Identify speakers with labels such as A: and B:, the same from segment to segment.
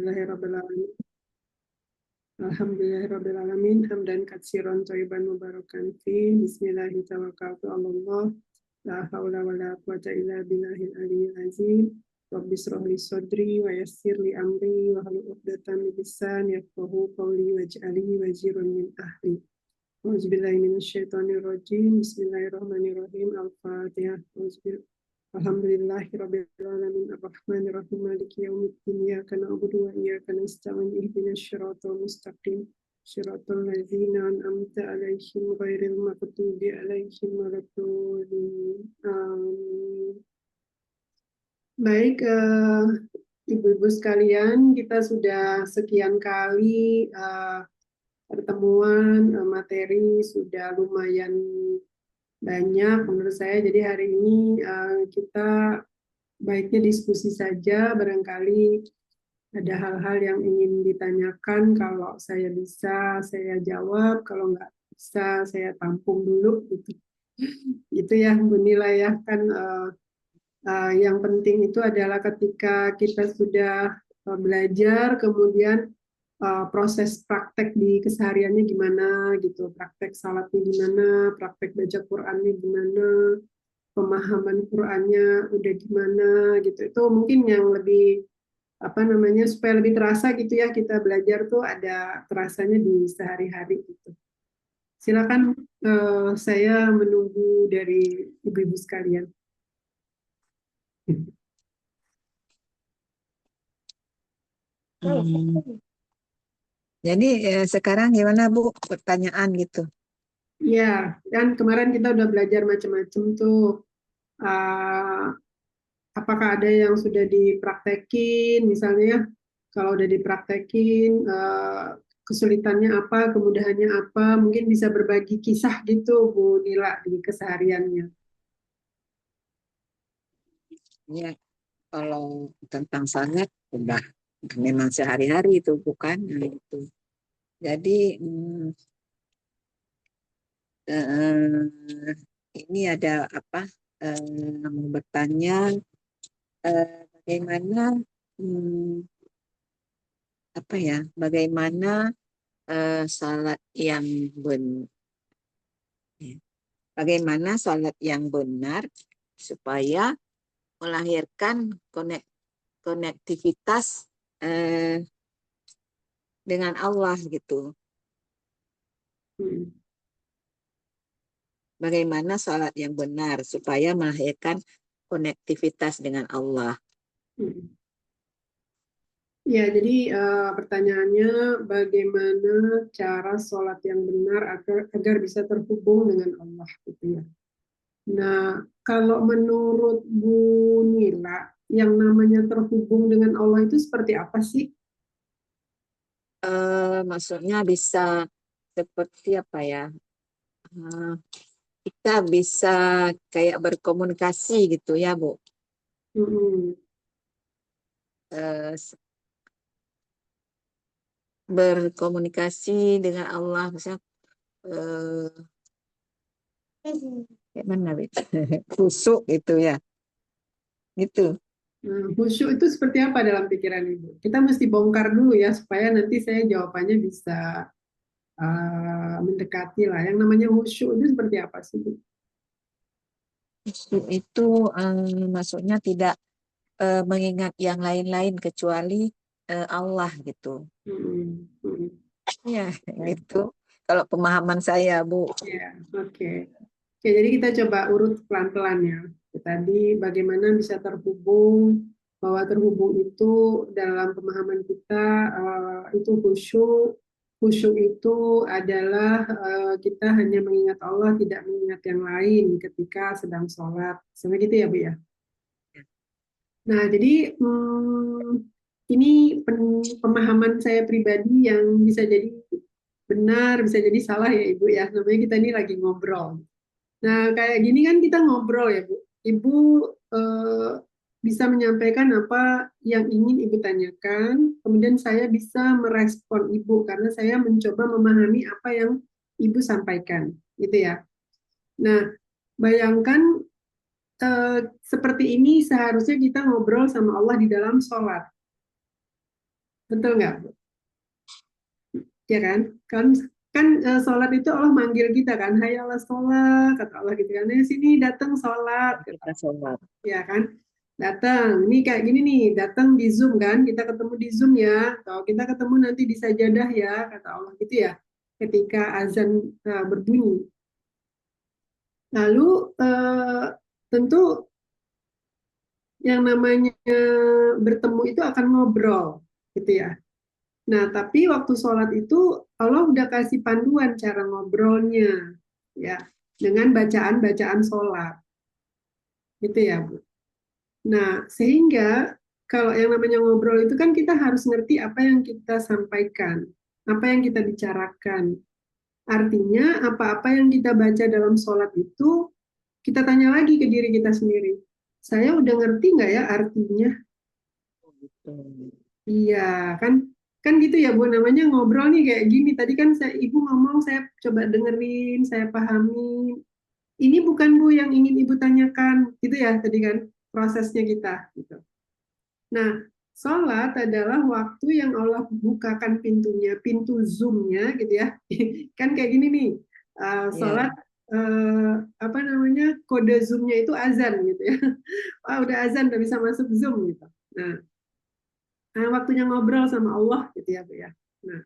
A: Alhamdulillahirrabbilalamin. Alhamdulillahirrabbilalamin. Hamdan katsiran thayyiban mubarakan fi. Bismillahirrahmanirrahim. La haula wa la quwata illa billahil aliyyil azim. Rabbi shrah li sadri wa yassir li amri wa hlul 'uqdatam min lisani yafqahu qawli waj'alni waziran min ahli. Auzubillahi minasyaitonir rajim. Bismillahirrahmanirrahim. Al-Fatihah. Alhamdulillahirabbil alamin arrahmanir rahim maliki yaumiddin iyyaka na'budu wa iyyaka nasta'in ihdinas siratal mustaqim siratal ladzina an'amta 'alaihim ghairil maghdubi 'alaihim waladdallin. Amin. Baik, ibu-ibu sekalian, kita sudah sekian kali pertemuan, materi sudah lumayan banyak menurut saya. Jadi hari ini kita baiknya diskusi saja, barangkali ada hal-hal yang ingin ditanyakan. Kalau saya bisa, saya jawab. Kalau nggak bisa, saya tampung dulu gitu. Itu ya Bu Nila ya, kan yang penting itu adalah ketika kita sudah belajar, kemudian proses praktek di kesehariannya gimana gitu, praktek salatnya gimana, praktek baca Qurannya gimana, pemahaman Qurannya udah gimana gitu. Itu mungkin yang lebih supaya lebih terasa gitu ya, kita belajar tuh ada terasanya di sehari-hari gitu. Silakan, saya menunggu dari ibu-ibu sekalian.
B: Jadi sekarang gimana Bu, pertanyaan gitu?
A: Ya, dan kemarin kita udah belajar macam-macam tuh. Apakah ada yang sudah dipraktekin, misalnya kalau udah dipraktekin, kesulitannya apa, kemudahannya apa, mungkin bisa berbagi kisah gitu Bu Nila di kesehariannya.
B: Ya, kalau tentang sangat udah memang sehari-hari itu bukan itu. Jadi ini ada apa? Mau bertanya bagaimana apa ya? Bagaimana salat yang bagaimana salat yang benar supaya melahirkan konektivitas dengan Allah gitu. Bagaimana salat yang benar supaya melahirkan konektivitas dengan Allah.
A: Ya, jadi pertanyaannya bagaimana cara sholat yang benar agar bisa terhubung dengan Allah gitu ya. Nah, kalau menurut Bu Nila, yang namanya terhubung dengan Allah itu seperti apa sih?
B: Maksudnya bisa seperti apa ya? Kita bisa kayak berkomunikasi gitu ya, Bu. Berkomunikasi dengan Allah, misalnya kayak mana, khusyuk gitu ya, gitu.
A: Khusyuk itu seperti apa dalam pikiran Ibu? Kita mesti bongkar dulu ya, supaya nanti saya jawabannya bisa mendekati lah. Yang namanya khusyuk itu seperti apa sih, Bu?
B: Khusyuk itu maksudnya tidak mengingat yang lain-lain kecuali Allah gitu. Ya, gitu. Kalau pemahaman saya, Bu.
A: Ya, oke. Oke, jadi kita coba urut pelan-pelan ya. Tadi bagaimana bisa terhubung, bahwa terhubung itu dalam pemahaman kita itu khusyuk. Khusyuk itu adalah kita hanya mengingat Allah, tidak mengingat yang lain ketika sedang sholat. Sama gitu ya, Bu ya? Nah, jadi ini pemahaman saya pribadi yang bisa jadi benar, bisa jadi salah ya Ibu ya. Namanya kita ini lagi ngobrol. Nah, kayak gini kan kita ngobrol ya, Bu. Ibu bisa menyampaikan apa yang ingin Ibu tanyakan, kemudian saya bisa merespon Ibu karena saya mencoba memahami apa yang Ibu sampaikan, gitu ya. Nah, bayangkan seperti ini seharusnya kita ngobrol sama Allah di dalam sholat. Betul nggak, Bu? Ya kan? Kan sholat itu Allah manggil kita kan, hayalah sholat, kata Allah gitu kan. Sini datang sholat, kata
B: Kita sholat.
A: ya kan, datang ini kayak gini nih, datang di Zoom kan, kita ketemu di Zoom ya, atau kita ketemu nanti di sajadah ya, kata Allah gitu ya, ketika azan berbunyi. Lalu tentu yang namanya bertemu itu akan ngobrol gitu ya. Nah, tapi waktu sholat itu Allah udah kasih panduan cara ngobrolnya ya, dengan bacaan-bacaan sholat gitu ya, Bu. Nah, sehingga kalau yang namanya ngobrol itu kan kita harus ngerti apa yang kita sampaikan, apa yang kita bicarakan. Artinya apa-apa yang kita baca dalam sholat itu kita tanya lagi ke diri kita sendiri. Saya udah ngerti nggak ya artinya?
B: Gitu.
A: Iya, kan kan gitu ya Bu, namanya ngobrol nih kayak gini. Tadi kan Ibu ngomong, saya coba dengerin, saya pahami. Ini bukan Bu yang ingin Ibu tanyakan, gitu ya tadi kan prosesnya kita gitu. Nah, sholat adalah waktu yang Allah bukakan pintunya, pintu Zoom-nya gitu ya. Kan kayak gini nih, sholat
B: Ya,
A: apa namanya, kode Zoom-nya itu azan gitu ya. Wah, udah azan, udah bisa masuk Zoom gitu. Nah, waktunya ngobrol sama Allah gitu ya, Bu ya. Nah,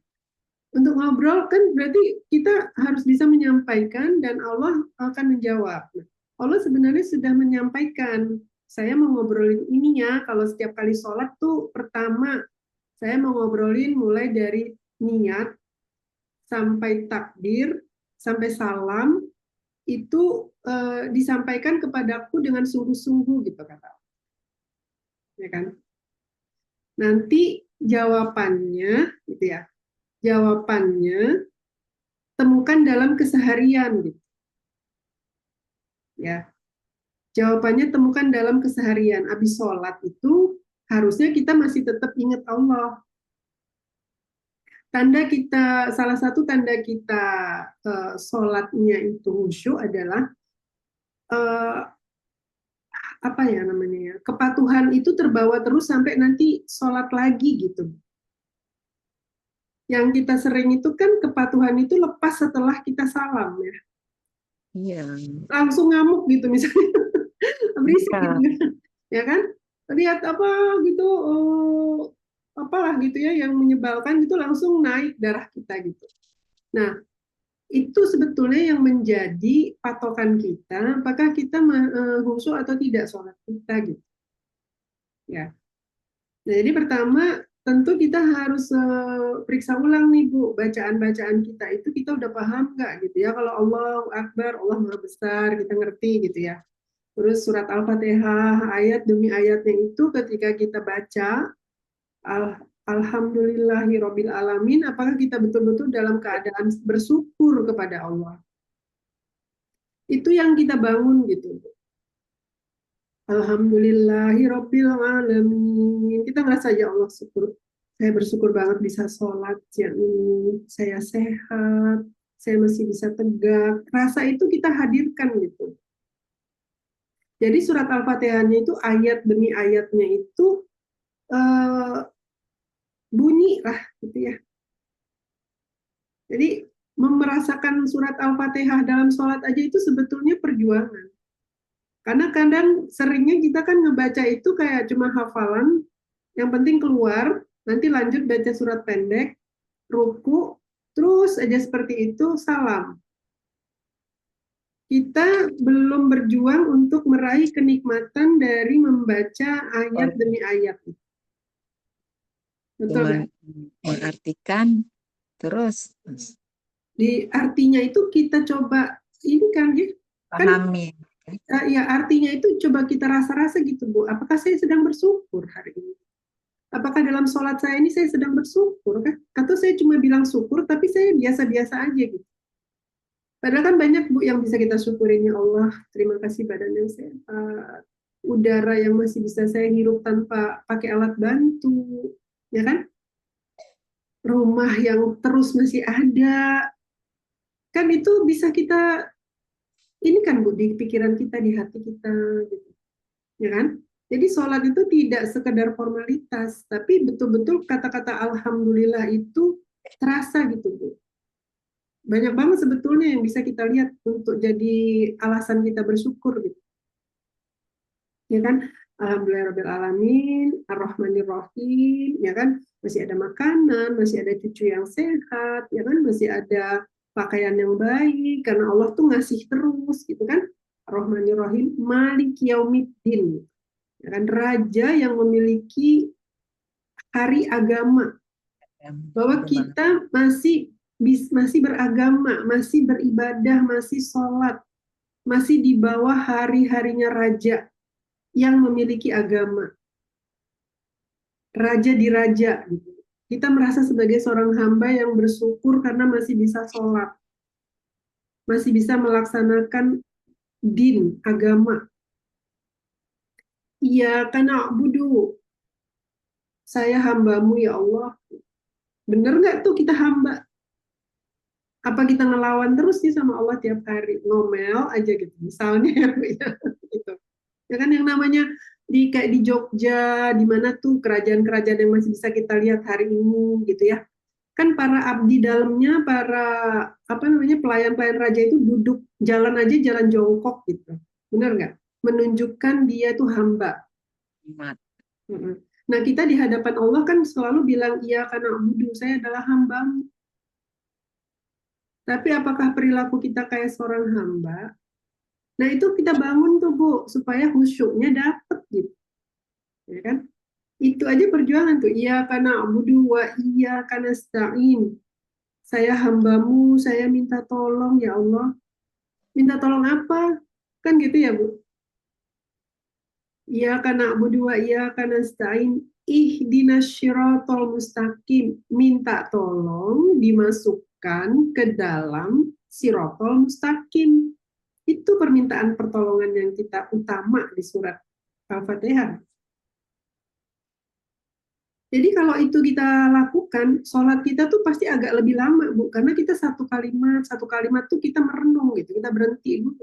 A: untuk ngobrol kan berarti kita harus bisa menyampaikan dan Allah akan menjawab. Nah, Allah sebenarnya sudah menyampaikan, saya mau ngobrolin ini ya, kalau setiap kali sholat tuh pertama saya mau ngobrolin mulai dari niat sampai takbir sampai salam itu disampaikan kepadaku dengan sungguh-sungguh gitu kata, ya kan? Nanti jawabannya gitu ya. Jawabannya temukan dalam keseharian gitu ya. Jawabannya temukan dalam keseharian. Habis sholat itu harusnya kita masih tetap ingat Allah. Tanda kita, salah satu tanda kita sholatnya itu khusyuk adalah uh, apa ya namanya ya, kepatuhan itu terbawa terus sampai nanti sholat lagi gitu. Yang kita sering itu kan kepatuhan itu lepas setelah kita salam ya,
B: iya,
A: langsung ngamuk gitu misalnya, berisik gitu
B: iya.
A: ya kan, lihat apa gitu, oh, apalah gitu ya yang menyebalkan gitu langsung naik darah kita gitu. Nah, itu sebetulnya yang menjadi patokan kita apakah kita khusyuk atau tidak sholat kita gitu ya. Nah, jadi pertama tentu kita harus periksa ulang nih Bu, bacaan-bacaan kita itu kita udah paham nggak gitu ya. Kalau Allah Akbar, Allah Maha Besar, kita ngerti gitu ya. Terus surat Al-Fatihah ayat demi ayatnya itu ketika kita baca Alhamdulillahirobbil alamin, apakah kita betul-betul dalam keadaan bersyukur kepada Allah? Itu yang kita bangun gitu. Alhamdulillahirobbil alamin. Kita ngerasa ya Allah syukur. Saya bersyukur banget bisa sholat siang ini. Saya sehat. Saya masih bisa tegak. Rasa itu kita hadirkan gitu. Jadi surat Al-Fatihahnya itu ayat demi ayatnya itu uh, bunyi lah gitu ya. Jadi merasakan surat Al-Fatihah dalam sholat aja itu sebetulnya perjuangan. Karena kadang seringnya kita kan ngebaca itu kayak cuma hafalan, yang penting keluar, nanti lanjut baca surat pendek, ruku, terus aja seperti itu, salam. Kita belum berjuang untuk meraih kenikmatan dari membaca ayat demi ayat. Betul
B: Cuma
A: kan?
B: mengartikan terus
A: Di artinya itu kita coba ini kan
B: pahami.
A: ya artinya itu coba kita rasa-rasa gitu Bu. Apakah saya sedang bersyukur hari ini? Apakah dalam sholat saya ini saya sedang bersyukur kan? Atau saya cuma bilang syukur tapi saya biasa-biasa aja gitu. Padahal kan banyak Bu yang bisa kita syukurin, ya Allah, terima kasih badan yang sehat, udara yang masih bisa saya hirup tanpa pakai alat bantu, ya kan? Rumah yang terus masih ada, kan itu bisa kita ini kan Bu di pikiran kita, di hati kita, gitu, ya kan? Jadi sholat itu tidak sekedar formalitas, tapi betul-betul kata-kata alhamdulillah itu terasa gitu, Bu. Banyak banget sebetulnya yang bisa kita lihat untuk jadi alasan kita bersyukur gitu. Ya kan? Alhamdulillahirrahmanirrahim, Ar-Rahmanirrahim, ya kan? Masih ada makanan, masih ada cucu yang sehat, ya kan? Masih ada pakaian yang baik, karena Allah tuh ngasih terus, gitu kan? Ar-Rahmanirrahim, Malik Yaumiddin, ya kan? Raja yang memiliki hari agama,
B: Ya,
A: bahwa
B: betul banget.
A: kita masih beragama, masih beribadah, masih sholat, masih di bawah hari-harinya raja yang memiliki agama, raja di raja. Gitu. Kita merasa sebagai seorang hamba yang bersyukur karena masih bisa sholat, masih bisa melaksanakan din, agama. Iya, karena abudu, saya hambamu ya Allah. Bener nggak tuh kita hamba? Apa kita ngelawan terus sih sama Allah tiap hari? Ngomel aja gitu, misalnya ya, gitu. Ya kan yang namanya kayak di Jogja, di mana tuh kerajaan-kerajaan yang masih bisa kita lihat hari ini gitu ya. Kan para abdi dalamnya, para apa namanya pelayan-pelayan raja itu duduk jalan aja jalan jongkok gitu. Benar nggak? Menunjukkan dia tuh hamba.
B: Iman.
A: Nah, kita di hadapan Allah kan selalu bilang iya karena abudu, saya adalah hamba. Tapi apakah perilaku kita kayak seorang hamba? Nah, itu kita bangun tuh, Bu, supaya khusyuknya dapet gitu. Ya kan? Itu aja perjuangan tuh. Iya karena abudu wa iya karena stain. Saya hambamu, saya minta tolong ya Allah. Minta tolong apa? Kan gitu ya, Bu. Iya karena abudu wa iya karena stain. Ihdinas syiratal mustaqim. Minta tolong dimasukkan ke dalam sirotol mustaqim. Itu permintaan pertolongan yang kita utama di surat Al-Fatihah. Jadi kalau itu kita lakukan, sholat kita tuh pasti agak lebih lama, Bu. Karena kita satu kalimat tuh kita merenung gitu. Kita berhenti, Bu.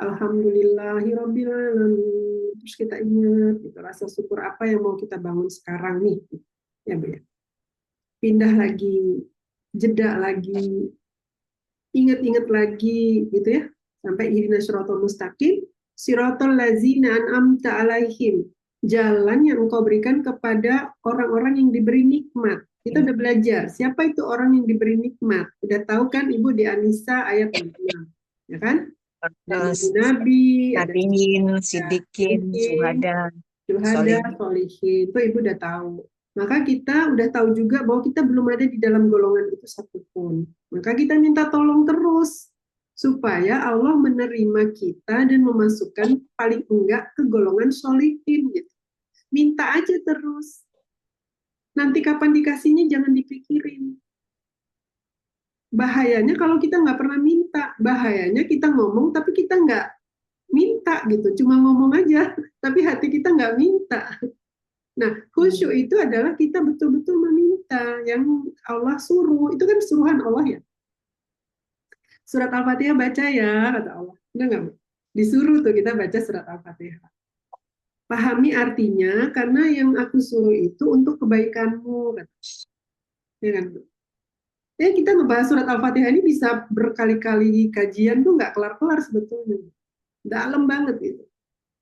A: Alhamdulillahirrabbilalamin. Terus kita ingat, gitu, rasa syukur apa yang mau kita bangun sekarang nih. Ya, Bu ya. Pindah lagi, jeda lagi, ingat-ingat lagi, gitu ya. Sampai ihdinas siratal mustaqim, siratal lazina an'amta alaihim. Jalan yang engkau berikan kepada orang-orang yang diberi nikmat. Kita udah belajar, siapa itu orang yang diberi nikmat? Udah tahu kan Ibu di An-Nisa ayat 6, ya kan? Ada
B: Terus
A: nabi-nabi, ada
B: Nabiin, Sidikin,
A: siddiqin,
B: Syuhada,
A: syuhada,
B: Solihin.
A: solihin. Itu Ibu udah tahu. Maka kita udah tahu juga bahwa kita belum ada di dalam golongan itu satupun. Maka kita minta tolong terus supaya Allah menerima kita dan memasukkan paling enggak ke golongan solihin gitu. Minta aja terus. Nanti kapan dikasihnya jangan dipikirin. Bahayanya kalau kita nggak pernah minta. Bahayanya kita ngomong tapi kita nggak minta gitu. Cuma ngomong aja, tapi hati kita nggak minta. Nah, khusyuk itu adalah kita betul-betul meminta yang Allah suruh. Itu kan suruhan Allah ya. Surat Al-Fatihah baca ya, kata Allah. Udah nggak, Bu? Disuruh tuh kita baca surat Al-Fatihah. Pahami artinya, karena yang aku suruh itu untuk kebaikanmu. Kata. Ya kan, Bu? Ya, kita ngebahas surat Al-Fatihah ini bisa berkali-kali kajian tuh nggak kelar-kelar sebetulnya. Dalam banget itu.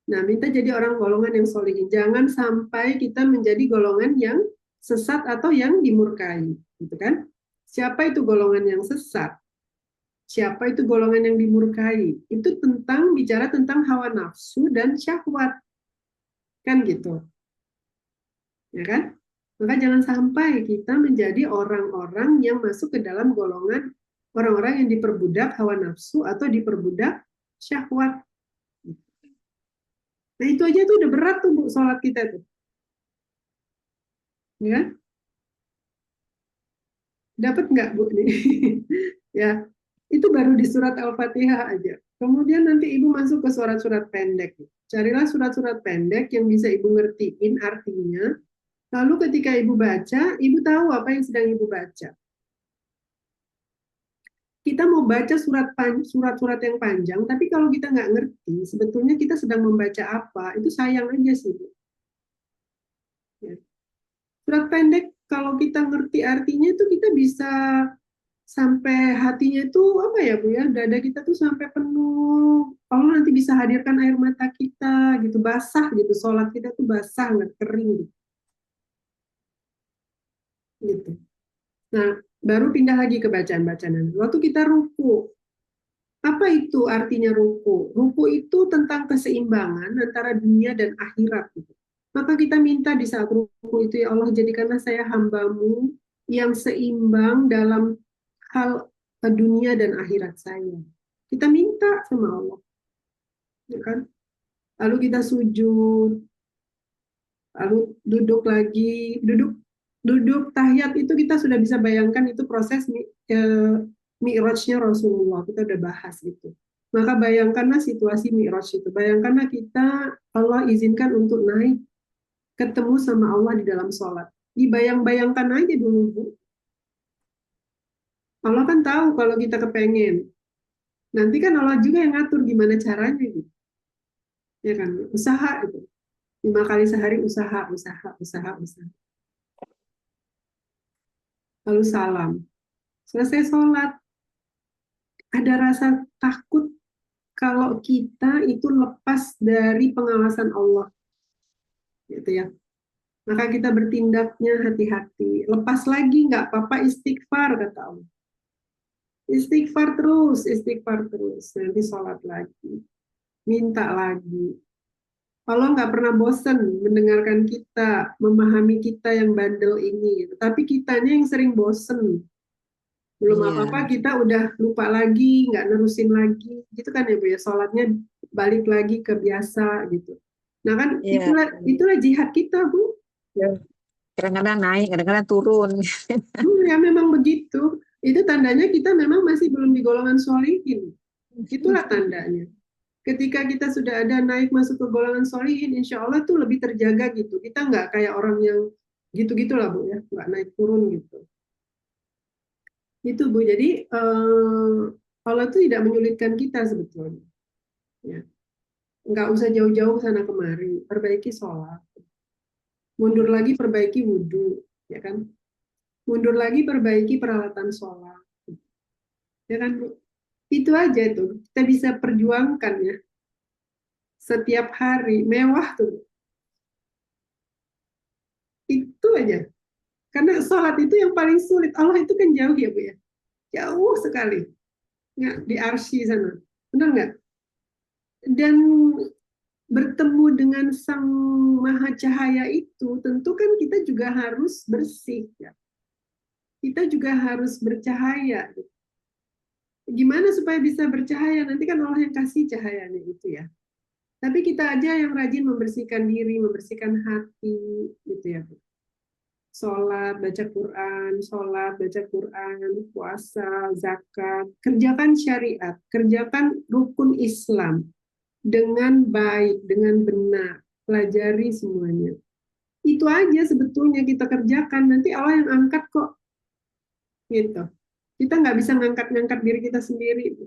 A: Nah, minta jadi orang golongan yang solihin. Jangan sampai kita menjadi golongan yang sesat atau yang dimurkai. Gitu kan? Siapa itu golongan yang sesat? Siapa itu golongan yang dimurkai? Itu bicara tentang hawa nafsu dan syahwat. Kan gitu. Ya kan? Maka jangan sampai kita menjadi orang-orang yang masuk ke dalam golongan orang-orang yang diperbudak hawa nafsu atau diperbudak syahwat. Nah itu aja tuh udah berat tuh Bu, sholat kita tuh. Ya, dapat nggak Bu nih? Ya, itu baru di surat Al-Fatihah aja. Kemudian nanti Ibu masuk ke surat-surat pendek. Carilah surat-surat pendek yang bisa Ibu ngertiin artinya. Lalu ketika Ibu baca, Ibu tahu apa yang sedang Ibu baca. kita mau baca surat-surat yang panjang, tapi kalau kita nggak ngerti, sebetulnya kita sedang membaca apa, itu sayang aja sih. Ya. Surat pendek, kalau kita ngerti artinya itu kita bisa sampai hatinya itu apa ya Bu ya, dada kita tuh sampai penuh. Allah nanti bisa hadirkan air mata kita gitu, basah gitu, sholat kita tuh basah, nggak kering gitu. Nah, baru pindah lagi ke bacaan-bacaan. Waktu kita ruku, apa itu artinya ruku? Ruku itu tentang keseimbangan antara dunia dan akhirat. Gitu. Maka kita minta di saat ruku itu, ya Allah, jadikanlah saya hambamu yang seimbang dalam hal dunia dan akhirat saya. Kita minta sama Allah, ya kan? Lalu kita sujud, lalu duduk lagi, duduk tahiyat itu kita sudah bisa bayangkan itu proses mi'rajnya Rasulullah, kita udah bahas gitu. Maka bayangkanlah situasi mi'raj itu, bayangkanlah kita Allah izinkan untuk naik ketemu sama Allah di dalam sholat. Dibayang-bayangkan aja dulu Bu. Allah kan tahu kalau kita kepengen. Nanti kan Allah juga yang ngatur gimana caranya gitu. Ya kan, usaha itu. 5 kali sehari usaha. Lalu salam. Selesai sholat, ada rasa takut kalau kita itu lepas dari pengawasan Allah, gitu ya. Maka kita bertindaknya hati-hati. Lepas lagi nggak apa-apa, istighfar kata Allah. Istighfar terus. Nanti sholat lagi, minta lagi. Allah nggak pernah bosan mendengarkan kita, memahami kita yang bandel ini. Gitu. Tapi kitanya yang sering bosen. Belum
B: Iya,
A: apa-apa kita udah lupa lagi, nggak nerusin lagi. Gitu kan ya Bu ya, sholatnya balik lagi ke biasa gitu. Nah kan
B: iya.
A: itulah jihad kita Bu.
B: Ya. Kadang-kadang naik, kadang-kadang turun.
A: Ya memang begitu. Itu tandanya kita memang masih belum di golongan sholihin. Itulah tandanya. Ketika kita sudah ada naik masuk ke golongan sholihin, insya Allah tuh lebih terjaga gitu. Kita nggak kayak orang yang gitu-gitulah Bu ya, nggak naik turun gitu. Itu Bu. Jadi Allah tuh tidak menyulitkan kita sebetulnya. Ya. Nggak usah jauh-jauh sana kemari, perbaiki sholat. Mundur lagi perbaiki wudhu, ya kan? Mundur lagi perbaiki peralatan sholat. Ya kan Bu? Itu aja tuh, kita bisa perjuangkan ya. Setiap hari, mewah tuh. Itu aja. Karena sholat itu yang paling sulit. Allah itu kan jauh ya Bu ya. Jauh sekali. Nggak, di arsy sana. Benar nggak? Dan bertemu dengan Sang Maha Cahaya itu, tentu kan kita juga harus bersih. Ya. Kita juga harus bercahaya. Gimana supaya bisa bercahaya? Nanti kan Allah yang kasih cahayanya itu ya. Tapi kita aja yang rajin membersihkan diri, membersihkan hati, gitu ya. Sholat, baca Quran, puasa, zakat, kerjakan syariat, kerjakan rukun Islam dengan baik, dengan benar, pelajari semuanya. Itu aja sebetulnya kita kerjakan, nanti Allah yang angkat kok, gitu. Kita nggak bisa ngangkat-ngangkat diri kita sendiri.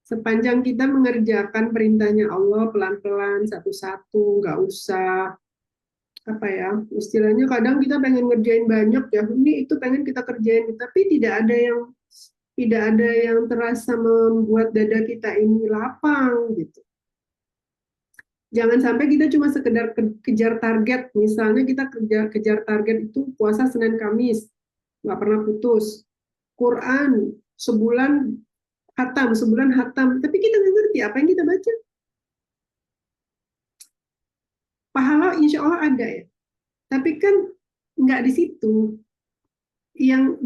A: Sepanjang kita mengerjakan perintahnya Allah pelan-pelan, satu-satu, nggak usah apa ya, istilahnya kadang kita pengen ngerjain banyak ya, ini itu pengen kita kerjain, tapi tidak ada yang terasa membuat dada kita ini lapang gitu. Jangan sampai kita cuma sekedar kejar target, misalnya kita kejar target itu puasa Senin Kamis, nggak pernah putus, Quran sebulan hatam, tapi kita nggak ngerti apa yang kita baca. Pahala insya Allah ada ya, tapi kan nggak di situ. Yang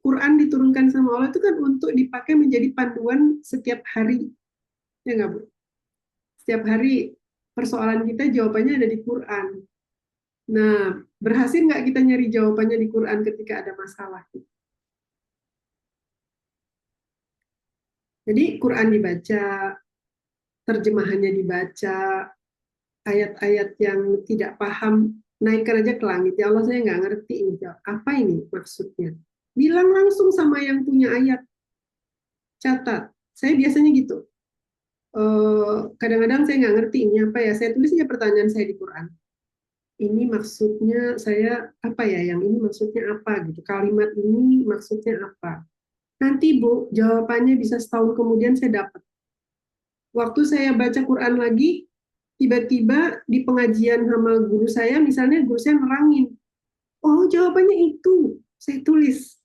A: Quran diturunkan sama Allah itu kan untuk dipakai menjadi panduan setiap hari, ya nggak Bu? Setiap hari persoalan kita jawabannya ada di Quran. Nah, berhasil nggak kita nyari jawabannya di Quran ketika ada masalah? Jadi Quran dibaca, terjemahannya dibaca, ayat-ayat yang tidak paham naikkan aja ke langit. Ya Allah, saya nggak ngerti ini, apa ini maksudnya. bilang langsung sama yang punya ayat, catat. Saya biasanya gitu. Kadang-kadang saya nggak ngerti ini apa ya, saya tulis aja pertanyaan saya di Quran. Ini maksudnya saya apa ya, yang ini maksudnya apa gitu, kalimat ini maksudnya apa. Nanti Bu, jawabannya bisa setahun kemudian saya dapat. Waktu saya baca Quran lagi, tiba-tiba di pengajian sama guru saya, misalnya guru saya nerangin, oh jawabannya itu, saya tulis.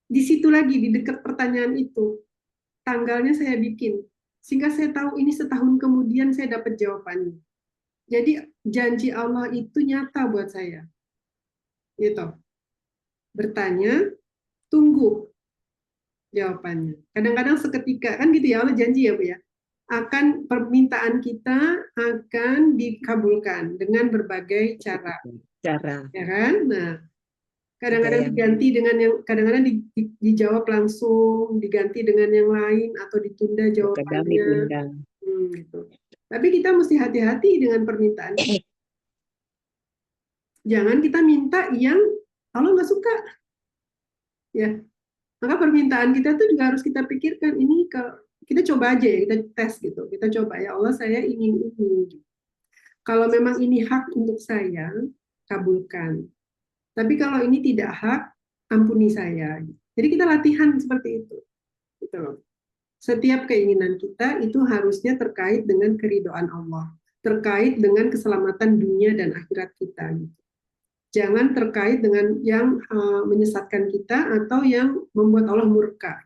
A: Di situ lagi, di dekat pertanyaan itu, tanggalnya saya bikin. Sehingga saya tahu ini setahun kemudian saya dapat jawabannya. Jadi janji Allah itu nyata buat saya. Gitu. Bertanya, tunggu jawabannya. Kadang-kadang seketika, kan gitu ya, Allah janji ya Bu ya. Akan permintaan kita akan dikabulkan dengan berbagai cara.
B: Cara.
A: Ya kan? Nah,
B: Ada
A: kadang-kadang
B: yang
A: diganti dengan yang kadang-kadang dijawab langsung, diganti dengan yang lain atau ditunda
B: kadang
A: jawabannya.
B: diundang.
A: Gitu. Tapi kita mesti hati-hati dengan permintaan. Jangan kita minta yang Allah nggak suka. Ya, maka permintaan kita tuh juga harus kita pikirkan. Ini kalau kita coba aja ya, kita tes gitu. Kita coba ya Allah, saya ingin ini. Kalau memang ini hak untuk saya, kabulkan. Tapi kalau ini tidak hak, ampuni saya. Jadi kita latihan seperti itu. Gitu loh. Setiap keinginan kita itu harusnya terkait dengan keridhaan Allah, terkait dengan keselamatan dunia dan akhirat kita. Jangan terkait dengan yang menyesatkan kita atau yang membuat Allah murka.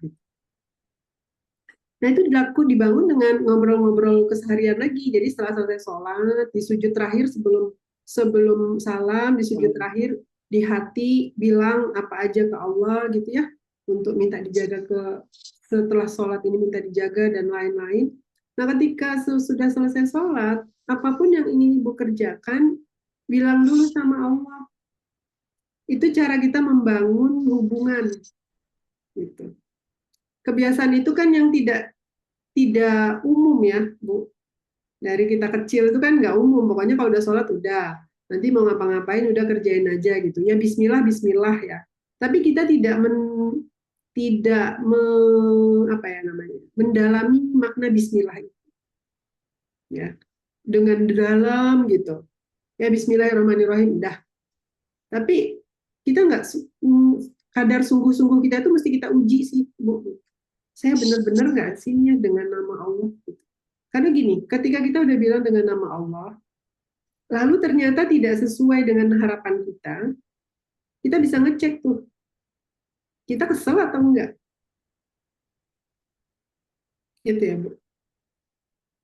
A: Nah itu dibangun dengan ngobrol-ngobrol keseharian lagi. Jadi setelah selesai sholat, di sujud terakhir sebelum sebelum salam, di sujud terakhir di hati bilang apa aja ke Allah gitu ya, untuk minta dijaga setelah sholat ini minta dijaga dan lain-lain. Nah ketika sudah selesai sholat, apapun yang ingin ibu kerjakan, bilang dulu sama Allah. Itu cara kita membangun hubungan. Gitu. Kebiasaan itu kan yang tidak umum ya, Bu. Dari kita kecil itu kan nggak umum. Pokoknya kalau udah sholat udah. Nanti mau ngapa-ngapain udah kerjain aja gitu. Ya Bismillah, Bismillah ya. Tapi kita tidak apa ya namanya, mendalami makna Bismillah itu. Ya, dengan dalam gitu. Ya Bismillahirrahmanirrahim udah. Tapi kita nggak kadar sungguh-sungguh kita itu mesti kita uji sih, Bu. Saya benar-benar nggak sihnya dengan nama Allah. Karena gini, ketika kita udah bilang dengan nama Allah, lalu ternyata tidak sesuai dengan harapan kita bisa ngecek tuh, kita kesel atau enggak. Gitu ya, Bu.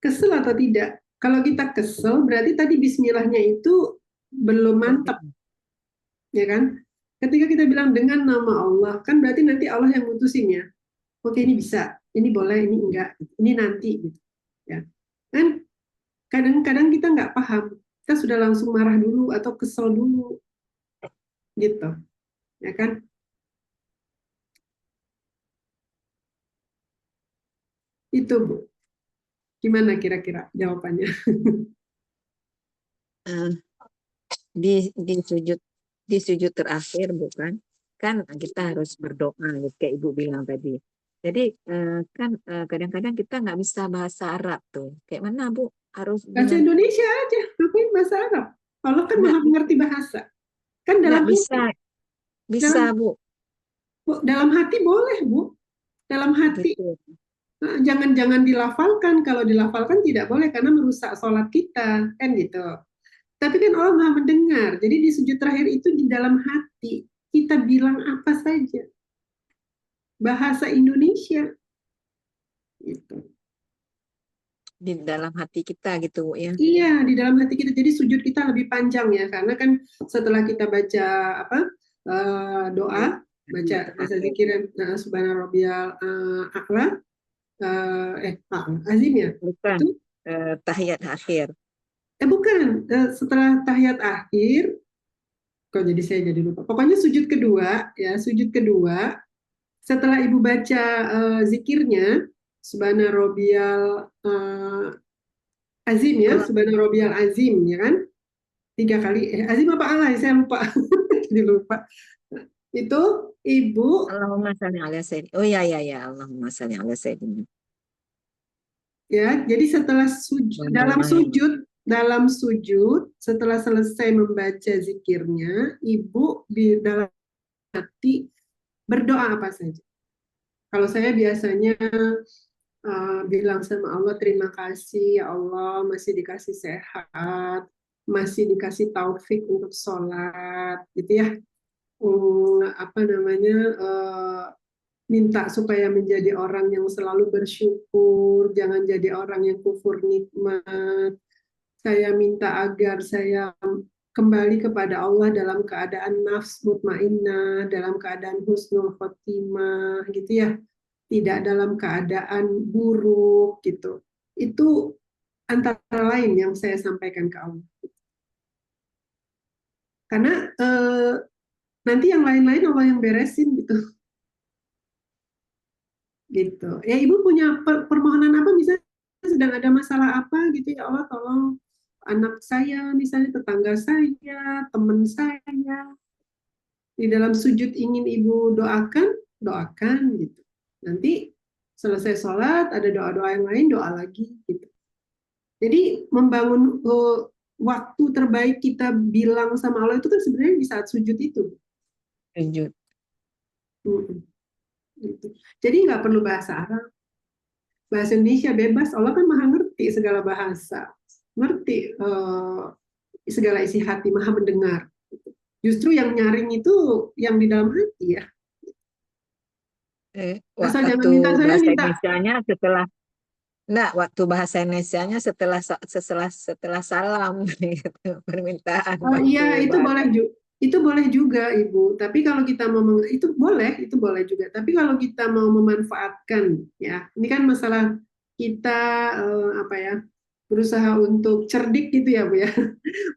A: Kesel atau tidak. Kalau kita kesel, berarti tadi bismillahnya itu belum mantap, ya kan? Ketika kita bilang dengan nama Allah, kan berarti nanti Allah yang mutusin ya. Oke, ini bisa, ini boleh, ini enggak, ini nanti gitu. Ya. Kan kadang-kadang kita nggak paham, kita sudah langsung marah dulu atau kesel dulu, gitu, ya kan? Itu Bu, gimana kira-kira jawabannya?
B: uh, di sujud terakhir bukan kan kita harus berdoa gitu, kayak Ibu bilang tadi. Jadi kan kadang-kadang kita nggak bisa bahasa Arab tuh. Kayak mana Bu? Harus
A: Bahasa
B: dengan
A: Indonesia aja, ngapain bahasa Arab? Allah kan
B: nggak
A: maha mengerti bahasa. Kan
B: nggak
A: dalam
B: bisa
A: hati,
B: bisa
A: dalam
B: Bu
A: dalam hati boleh Bu, dalam hati.
B: gitu.
A: Jangan dilafalkan, kalau dilafalkan tidak boleh karena merusak sholat kita, kan gitu. Tapi kan Allah maha mendengar, jadi di sujud terakhir itu di dalam hati, kita bilang apa saja, bahasa Indonesia, gitu.
B: Di dalam hati kita gitu Bu ya.
A: Iya, di dalam hati kita. Jadi sujud kita lebih panjang ya, karena kan setelah kita baca apa doa, baca bahasa zikir subhana rabbiyal a'la, azim ya.
B: Bukan
A: Itu
B: tahiyat akhir.
A: bukan, setelah tahiyat akhir, kok jadi saya jadi lupa. Pokoknya sujud kedua ya, sujud kedua setelah ibu baca zikirnya subhana rabbiyal azim ya, subhana rabbiyal azim ya kan? 3 kali azim apa alay saya lupa. Jadi lupa Itu ibu
B: Allahumma sholli ala sayyidina. Oh ya ya ya, Allahumma sholli ala sayyidina.
A: ya, jadi setelah
B: Bismillahirrahmanirrahim.
A: dalam sujud setelah selesai membaca zikirnya, ibu di dalam hati berdoa apa saja. Kalau saya biasanya bilang sama Allah, terima kasih ya Allah masih dikasih sehat, masih dikasih taufik untuk sholat, gitu ya. Apa namanya, minta supaya menjadi orang yang selalu bersyukur, jangan jadi orang yang kufur nikmat. Saya minta agar saya kembali kepada Allah dalam keadaan nafs mutmainnah, dalam keadaan husnul khotimah, gitu ya. Tidak dalam keadaan buruk, gitu. Itu antara lain yang saya sampaikan ke Allah. Karena nanti yang lain-lain Allah yang beresin, gitu. Gitu. Ya, ibu punya permohonan apa, misalnya sedang ada masalah apa gitu, ya Allah tolong anak saya, misalnya tetangga saya, teman saya, di dalam sujud ingin ibu doakan, doakan gitu. Nanti selesai sholat ada doa-doa yang lain, doa lagi gitu. Jadi membangun waktu terbaik kita bilang sama Allah itu kan sebenarnya di saat sujud itu.
B: Sujud.
A: Gitu. Jadi nggak perlu bahasa Arab, bahasa Indonesia bebas. Allah kan maha ngerti segala bahasa, ngerti segala isi hati, maha mendengar. Justru yang nyaring itu yang di dalam hati ya. Asal jangan
B: Waktu
A: minta, saya
B: bahasa
A: minta.
B: Indonesianya waktu bahasa Indonesianya setelah salam gitu, permintaan
A: Oh
B: waktu
A: iya,
B: bahasa.
A: itu boleh juga Ibu. Tapi kalau kita mau itu boleh juga. Tapi kalau kita mau memanfaatkan ya, ini kan masalah kita apa ya, berusaha untuk cerdik gitu ya Bu ya.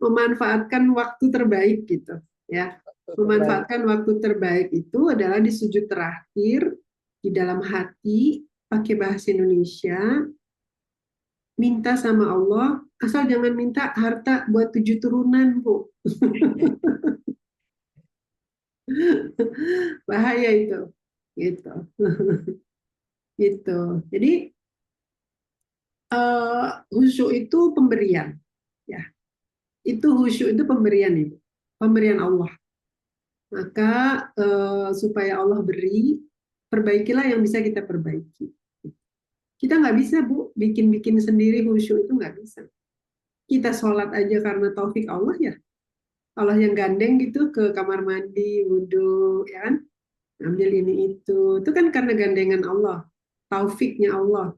A: Memanfaatkan waktu terbaik gitu ya.
B: Terbaik.
A: Memanfaatkan waktu terbaik itu adalah di sujud terakhir di dalam hati pakai bahasa Indonesia, minta sama Allah, asal jangan minta harta buat 7 turunan Bu. Bahaya itu, gitu. Gitu. Jadi khusyuk itu pemberian, ya. Itu khusyuk itu pemberian itu, pemberian Allah. Maka supaya Allah beri, perbaikilah yang bisa kita perbaiki. Kita nggak bisa Bu bikin-bikin sendiri khusyuk, itu nggak bisa. Kita sholat aja karena taufik Allah ya. Allah yang gandeng gitu ke kamar mandi, wudhu, ya kan? Ambil ini itu kan karena gandengan Allah, taufiknya Allah.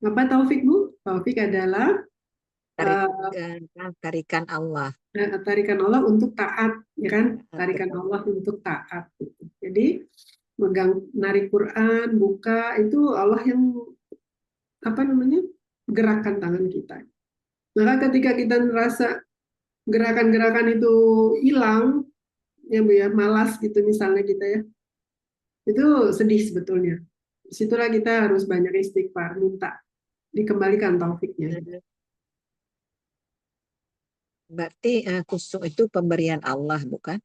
A: Apa taufik Bu? Taufik adalah uh,
B: Tarikan Allah.
A: tarikan Allah untuk taat, ya kan? Tarikan
B: Betul.
A: Allah untuk taat. Gitu. Jadi megang narik Quran, buka itu Allah yang apa namanya, gerakan tangan kita. Maka ketika kita merasa gerakan-gerakan itu hilang, ya Bu ya, malas gitu misalnya kita ya, itu sedih sebetulnya. Disitulah kita harus banyak istighfar, minta dikembalikan taufiknya.
B: Berarti khusyuk itu pemberian Allah, bukan?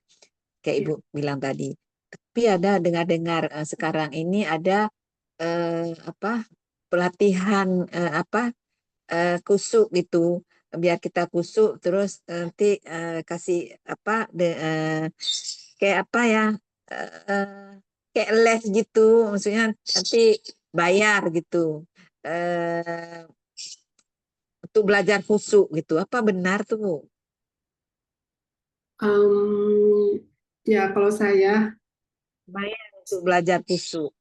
B: Kayak
A: Ya.
B: Ibu bilang tadi. Tapi ada dengar-dengar sekarang ini ada apa pelatihan kusuk gitu, biar kita kusuk terus nanti kasih kayak apa ya, eh, kayak les gitu, maksudnya nanti bayar gitu eh, untuk belajar kusuk gitu, apa benar tuh Bu?
A: Ya kalau saya,
B: Bayar untuk belajar kusuk.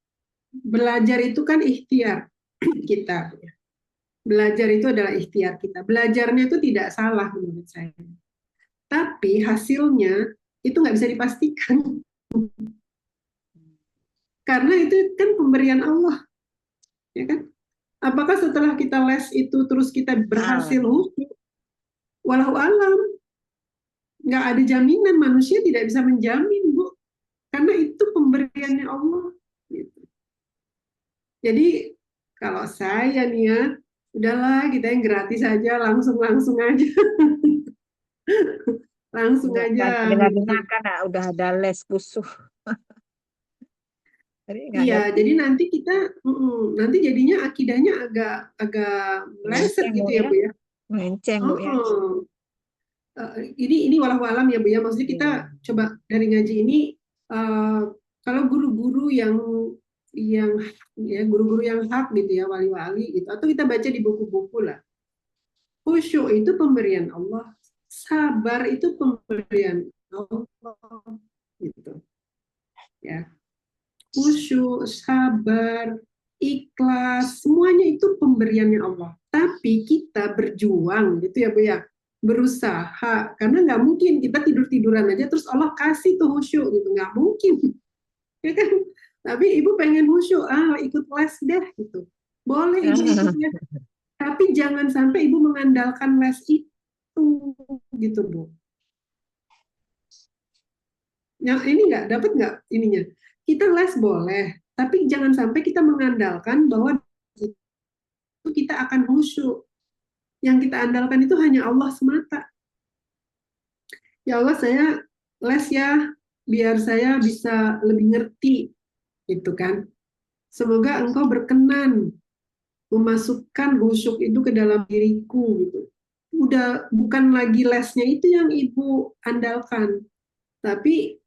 A: belajar itu kan ikhtiar kita. Belajar itu adalah ikhtiar kita. Belajarnya itu tidak salah menurut saya. Tapi hasilnya itu nggak bisa dipastikan. Karena itu kan pemberian Allah. Ya kan? Apakah setelah kita les itu terus kita
B: Ah,
A: berhasil khusyuk? Walau alam. Nggak ada jaminan, manusia tidak bisa menjamin, Bu. Karena itu pemberiannya Allah. Gitu. Jadi kalau saya nih ya, udahlah kita yang gratis aja, langsung-langsung aja. langsung
B: Enggak kan,
A: aja
B: dengar-dengar
A: gitu.
B: kan udah ada les khusus. Jadi nggak
A: Iya,
B: ngerti.
A: jadi nanti kita, nanti jadinya akidahnya agak agak meleset
B: Melenceng
A: gitu
B: Bu
A: ya
B: ya.
A: Bu ya.
B: Melenceng Bu ya.
A: Oh, ini walau alam ya Bu ya. Maksudnya kita
B: Iya.
A: coba dari ngaji ini, eh, kalau guru-guru yang ya guru-guru yang hak gitu ya, wali-wali gitu, atau kita baca di buku-buku lah. Khusyuk itu pemberian Allah, sabar itu pemberian Allah gitu ya. Khusyuk, sabar, ikhlas, semuanya itu pemberiannya Allah. Tapi kita berjuang gitu ya Bu ya, berusaha, karena nggak mungkin kita tidur-tiduran aja terus Allah kasih tuh khusyuk gitu, nggak mungkin ya kan. Tapi ibu pengen khusyuk, ikut les deh gitu, boleh ibu ikut les, tapi jangan sampai ibu mengandalkan les itu gitu Bu. Yang ini nggak dapat nggak ininya, kita les boleh, tapi jangan sampai kita mengandalkan bahwa itu kita akan khusyuk. Yang kita andalkan itu hanya Allah semata. Ya Allah, saya les ya, biar saya bisa lebih ngerti, gitu kan. Semoga Engkau berkenan memasukkan khusyuk itu ke dalam diriku, gitu. Udah bukan lagi lesnya itu yang ibu andalkan, tapi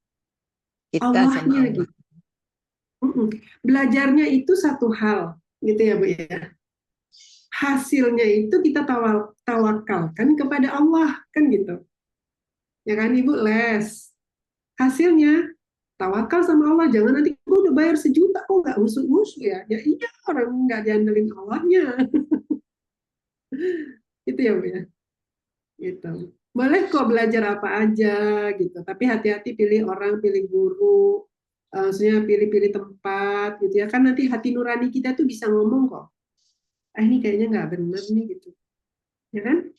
B: Kita sama
A: Allahnya
B: Allah.
A: gitu. Belajarnya itu satu hal, gitu ya Bu ya. Hasilnya itu kita tawakalkan kepada Allah, kan gitu. Ya kan Ibu les. Hasilnya tawakal sama Allah. Jangan nanti gue udah bayar 1 juta kok nggak musuh-musuh ya. Ya iya, orang nggak diandelin Allahnya. Itu ya Bu ya. Gitu. Boleh kok belajar apa aja gitu. Tapi hati-hati pilih orang, pilih guru. Maksudnya pilih-pilih tempat gitu ya. Kan nanti hati nurani kita tuh bisa ngomong kok. Ini kayaknya nggak bener nih gitu. Ya kan?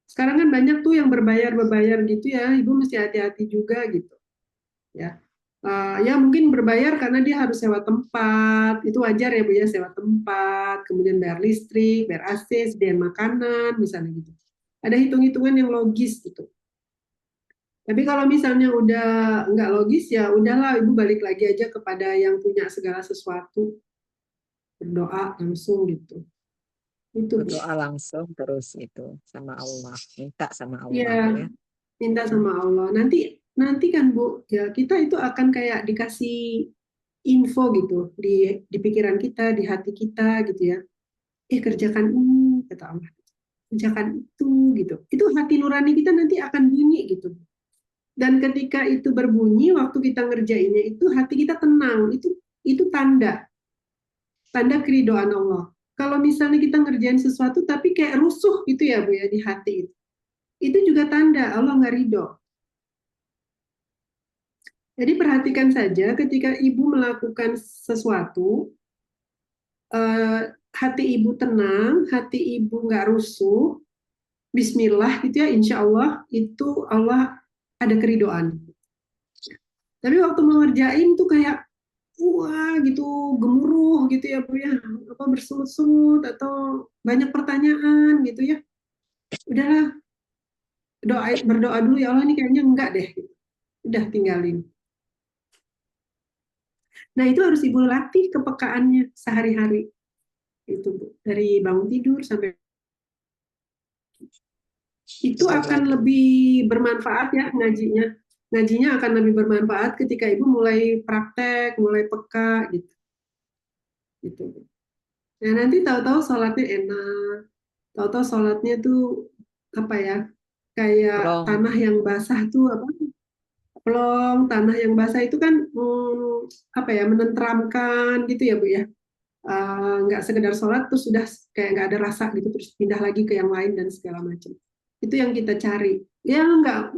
A: Sekarang kan banyak tuh yang berbayar-berbayar gitu ya. Ibu mesti hati-hati juga gitu. Ya. Ya mungkin berbayar karena dia harus sewa tempat, itu wajar ya Bu ya, sewa tempat, kemudian bayar listrik, bayar AC, sediaan makanan, misalnya gitu. Ada hitung-hitungan yang logis gitu. Tapi kalau misalnya udah nggak logis ya udahlah, Ibu balik lagi aja kepada yang punya segala sesuatu, berdoa langsung gitu. Itu Bu.
B: Berdoa langsung terus itu sama Allah. Minta sama Allah Bu
A: Ya,
B: ya.
A: minta sama Allah. Nanti nanti kan Bu, ya kita itu akan kayak dikasih info gitu di pikiran kita, di hati kita gitu ya. Kerjakan ini kata Allah, kerjakan itu gitu. Itu hati nurani kita nanti akan bunyi gitu. Dan ketika itu berbunyi waktu kita ngerjainnya itu hati kita tenang. Itu tanda tanda keridoan Allah. Kalau misalnya kita ngerjain sesuatu tapi kayak rusuh gitu ya Bu ya di hati itu juga tanda Allah nggak ridho. Jadi perhatikan saja ketika ibu melakukan sesuatu, eh, hati ibu tenang, hati ibu nggak rusuh, Bismillah gitu ya, insya Allah itu Allah ada keridoan. Tapi waktu mengerjain tuh kayak wah gitu, gemuruh gitu ya Bu ya, apa bersungut-sungut atau banyak pertanyaan gitu ya. Udahlah, berdoa dulu ya Allah, ini kayaknya enggak deh. Gitu. Udah tinggalin. Nah itu harus Ibu latih kepekaannya sehari-hari. Itu Bu, dari bangun tidur sampai itu
B: Tidur
A: akan
B: lagi.
A: lebih bermanfaat ya ngajinya. Ngajinya akan lebih bermanfaat ketika ibu mulai praktek, mulai peka gitu. Gitu. Nah nanti tahu-tahu sholatnya enak, tahu-tahu sholatnya tuh apa ya? Kayak
B: Plong.
A: tanah yang basah tuh apa? Plong, tanah yang basah itu kan apa ya? Menenteramkan gitu ya Bu ya. Nggak sekedar sholat terus sudah kayak nggak ada rasa gitu terus pindah lagi ke yang lain dan segala macam itu yang kita cari ya nggak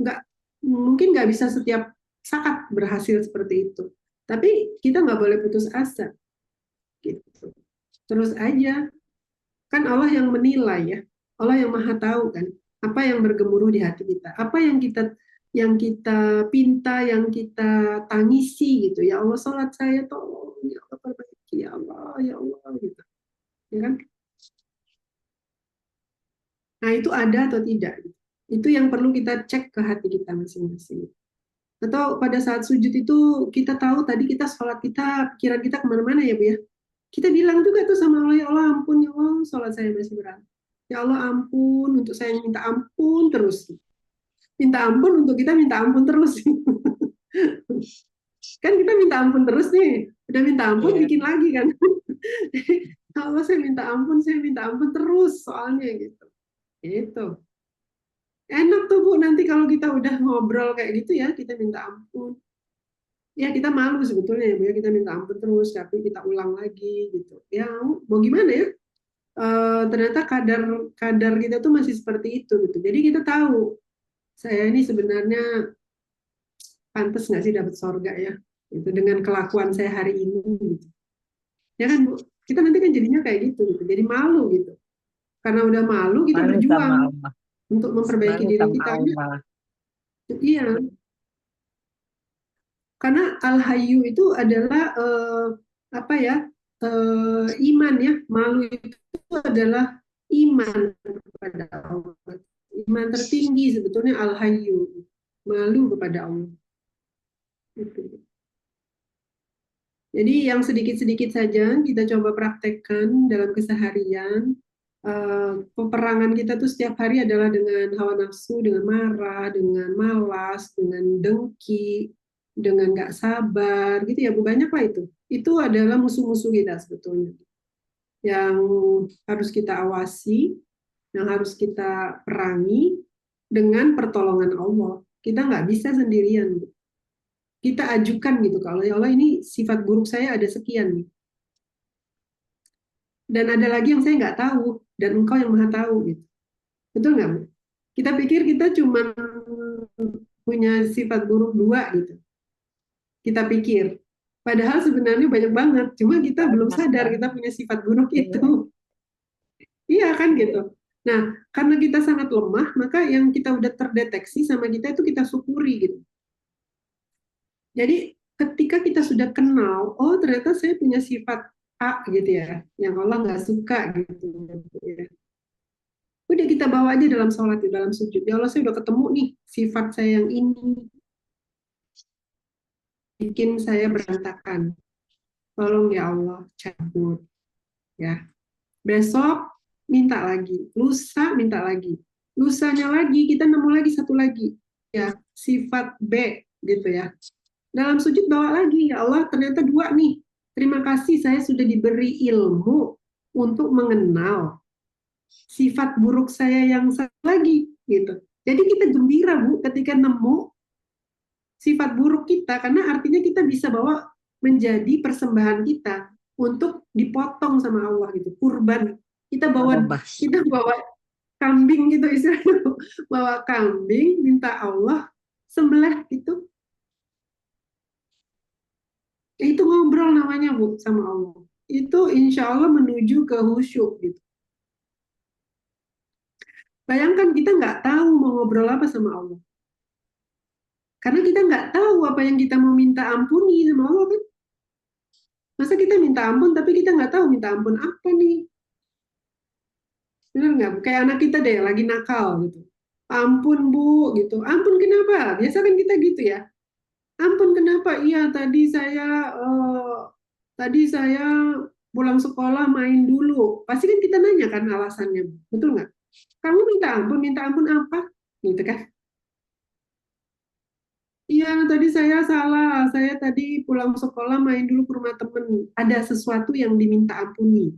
A: mungkin nggak bisa setiap saat berhasil seperti itu tapi kita nggak boleh putus asa gitu terus aja kan Allah yang menilai ya Allah yang maha tahu kan apa yang bergemuruh di hati kita apa yang kita pinta yang kita tangisi gitu ya Allah sholat saya tolong ya Allah perbaiki ya Allah gitu ya kan. Nah, itu ada atau tidak? Itu yang perlu kita cek ke hati kita masing-masing. Atau pada saat sujud itu kita tahu tadi kita sholat kita, pikiran kita kemana-mana ya Bu ya. Kita bilang juga tuh sama Allah, ya Allah ampun ya Allah, sholat saya masih berat. Ya Allah ampun, untuk saya minta ampun terus. Minta ampun untuk kita minta ampun terus. Kan kita minta ampun terus nih. Udah minta ampun
B: Iya.
A: bikin lagi kan. Ya Allah saya minta ampun terus soalnya gitu. Gitu. Enak tuh Bu, nanti kalau kita udah ngobrol kayak gitu ya, kita minta ampun. Ya kita malu sebetulnya ya Bu ya, kita minta ampun terus, tapi kita ulang lagi gitu. Ya mau gimana ya? Ternyata kadar kadar kita tuh masih seperti itu gitu. Jadi kita tahu saya ini sebenarnya pantas nggak sih dapat sorga ya, itu dengan kelakuan saya hari ini gitu. Ya kan Bu, kita nanti kan jadinya kayak gitu gitu. Jadi malu gitu. Karena udah malu kita
B: Malu sama
A: berjuang
B: Allah.
A: untuk memperbaiki
B: Malu
A: diri
B: sama
A: kita.
B: Allah.
A: Iya, karena al-hayyu itu adalah apa ya? Iman ya. Malu itu adalah iman kepada Allah. Iman tertinggi sebetulnya al-hayyu. Malu kepada Allah. Gitu. Jadi yang sedikit-sedikit saja kita coba praktekkan dalam keseharian. Peperangan kita tuh setiap hari adalah dengan hawa nafsu, dengan marah, dengan malas, dengan dengki, dengan nggak sabar, gitu ya Bu, banyak lah itu. Itu adalah musuh-musuh kita sebetulnya. Yang harus kita awasi, yang harus kita perangi dengan pertolongan Allah. Kita nggak bisa sendirian. Kita ajukan gitu, kalau ya Allah ini sifat buruk saya ada sekian nih. Dan ada lagi yang saya nggak tahu, dan engkau yang maha tahu gitu. Betul nggak Bu? Kita pikir kita cuma punya sifat buruk dua gitu. Kita pikir. Padahal sebenarnya banyak banget. Cuma kita belum
B: Banyak
A: sadar kita
B: banget.
A: punya sifat buruk
B: Iya.
A: itu. Iya kan gitu. Nah, karena kita sangat lemah, maka yang kita udah terdeteksi sama kita itu kita syukuri gitu. Jadi ketika kita sudah kenal, oh ternyata saya punya sifat A gitu ya, yang Allah nggak suka gitu ya. Udah kita bawa aja dalam sholat, dalam sujud. Ya Allah, saya udah ketemu nih sifat saya yang ini bikin saya berantakan. Tolong ya Allah, cabut ya. Besok minta lagi, lusa minta lagi. Lusanya lagi kita nemu lagi satu lagi. Ya, sifat B gitu ya. Dalam sujud bawa lagi, ya Allah ternyata dua nih. Terima kasih saya sudah diberi ilmu untuk mengenal sifat buruk saya yang satu lagi gitu. Jadi kita gembira Bu ketika nemu sifat buruk kita, karena artinya kita bisa bawa menjadi persembahan kita untuk dipotong sama Allah gitu, kurban.
B: Berubah.
A: Kita bawa kambing gitu istilahnya, bawa kambing minta Allah sembelih gitu. Itu ngobrol namanya Bu sama Allah. Itu insya Allah menuju ke khusyuk gitu. Bayangkan kita nggak tahu mau ngobrol apa sama Allah. Karena kita nggak tahu apa yang kita mau minta ampuni sama Allah kan. Masa kita minta ampun tapi kita nggak tahu minta ampun apa nih. Benar nggak? Kayak anak kita deh lagi nakal gitu. Ampun Bu gitu. Ampun kenapa? Biasa kan kita gitu ya. Ampun kenapa? Iya tadi saya pulang sekolah main dulu. Pasti kan kita nanya kan alasannya. Betul nggak? Kamu minta ampun apa? Gitu kan? Iya, tadi saya salah. Saya tadi pulang sekolah main dulu ke rumah temen. Ada sesuatu yang diminta ampuni.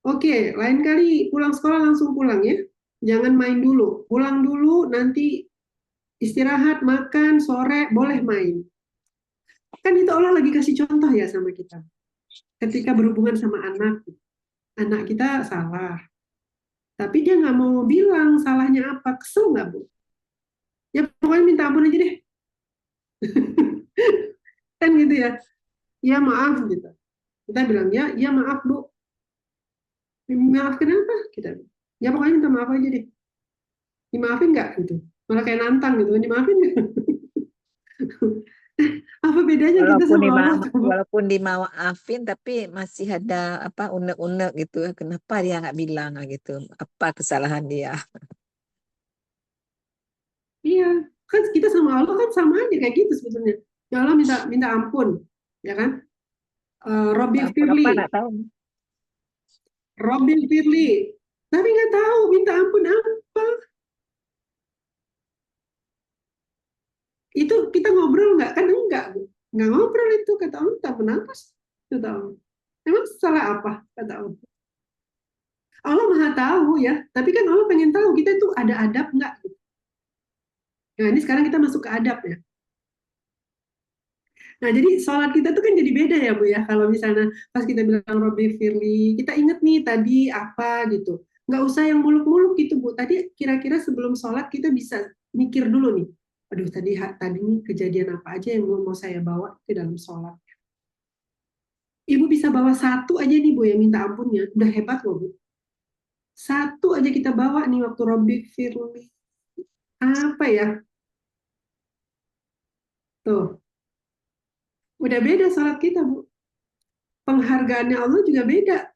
A: Oke, lain kali pulang sekolah langsung pulang ya. Jangan main dulu. Pulang dulu, nanti istirahat, makan, sore, boleh main. Kan itu Allah lagi kasih contoh ya sama kita. Ketika berhubungan sama anak, anak kita salah. Tapi dia nggak mau bilang salahnya apa. Kesel nggak, Bu? Ya pokoknya minta ampun aja deh. Kan gitu ya. Ya maaf gitu. Kita bilang, ya maaf, Bu. Maaf kenapa? Kita, ya pokoknya minta maaf aja deh. Dimaafin nggak gitu? Malah kayak nantang gitu. Dimaafin nggak? Apa bedanya kita
B: Walaupun
A: sama Allah coba?
B: walaupun dimaafin tapi masih ada apa unek-unek gitu. Kenapa dia nggak bilang gitu? Apa kesalahan dia?
A: Iya, kan kita sama Allah kan sama aja kayak gitu sebetulnya. Ya Allah minta minta ampun, ya kan? Robbi
B: Ampun apa
A: Firly,
B: nggak tahu.
A: Robin Firly. Tapi nggak tahu minta ampun apa. Itu kita ngobrol nggak? Kan enggak, Bu. Nggak ngobrol itu, kata Allah, tak kenapa sih? Kata Allah. Emang salah apa? Kata Allah. Allah maha tahu ya, tapi kan Allah pengen tahu kita itu ada adab nggak? Nah ini sekarang kita masuk ke adab ya. Nah, jadi sholat kita tuh kan jadi beda ya, Bu ya. Kalau misalnya pas kita bilang Robbi Firly, kita inget nih tadi apa gitu. Nggak usah yang muluk-muluk gitu, Bu. Tadi kira-kira sebelum sholat kita bisa mikir dulu nih. Aduh, tadi nih kejadian apa aja yang mau saya bawa ke dalam sholat. Ibu bisa bawa satu aja nih, Bu, yang minta ampunnya. Udah hebat loh, Bu. Satu aja kita bawa nih waktu Robbi Firly. Apa ya? Tuh, udah beda sholat kita, Bu. Penghargaannya Allah juga beda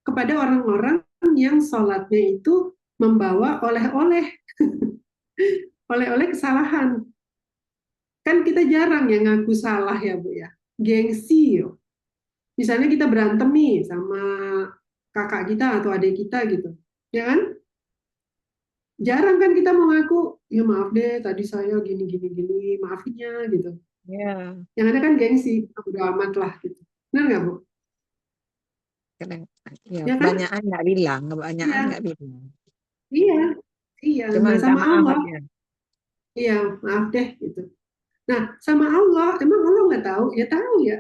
A: kepada orang-orang yang sholatnya itu membawa oleh-oleh, oleh-oleh kesalahan. Kan kita jarang yang ngaku salah ya, Bu ya. Gengsi, yo. Misalnya kita berantem nih sama kakak kita atau adik kita gitu. Ya kan? Jarang kan kita mau ngaku, ya maaf deh tadi saya gini gini gini, maafin ya gitu.
B: Ya,
A: Yang ada kan gengsi, udah amat lah gitu. Benar nggak, Bu?
B: kadang, ya
A: Ya kan?
B: kebanyakan nggak bilang, kebanyakan
A: Iya,
B: nggak bilang.
A: iya, iya.
B: Cuma
A: Nah,
B: minta
A: sama
B: maaf
A: Allah,
B: aja.
A: iya, maaf deh gitu. Nah, sama Allah, emang Allah nggak tahu? Ya tahu ya,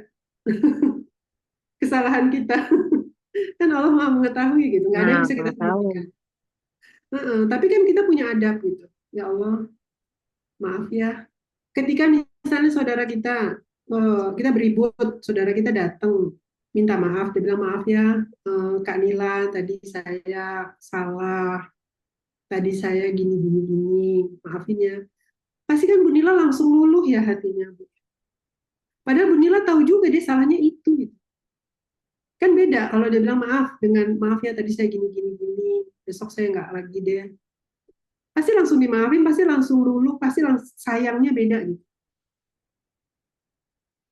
A: kesalahan kita. Kan Allah maha mengetahui gitu, nggak ada yang
B: Nah,
A: bisa kita
B: nggak tahu.
A: sembunyikan. Tapi kan kita punya adab gitu. Ya Allah, maaf ya. Ketika misalnya saudara kita, kita beribut, saudara kita datang, minta maaf, dia bilang maaf ya, Kak Nila, tadi saya salah, tadi saya gini, gini, gini, maafin ya. Pasti kan Bu Nila langsung luluh ya hatinya. Padahal Bu Nila tahu juga dia salahnya itu, gitu. Kan beda kalau dia bilang maaf dengan maaf ya tadi saya gini gini gini, besok saya nggak lagi deh. Pasti langsung dimaafin, pasti langsung luluh, pasti langsung sayangnya beda gitu.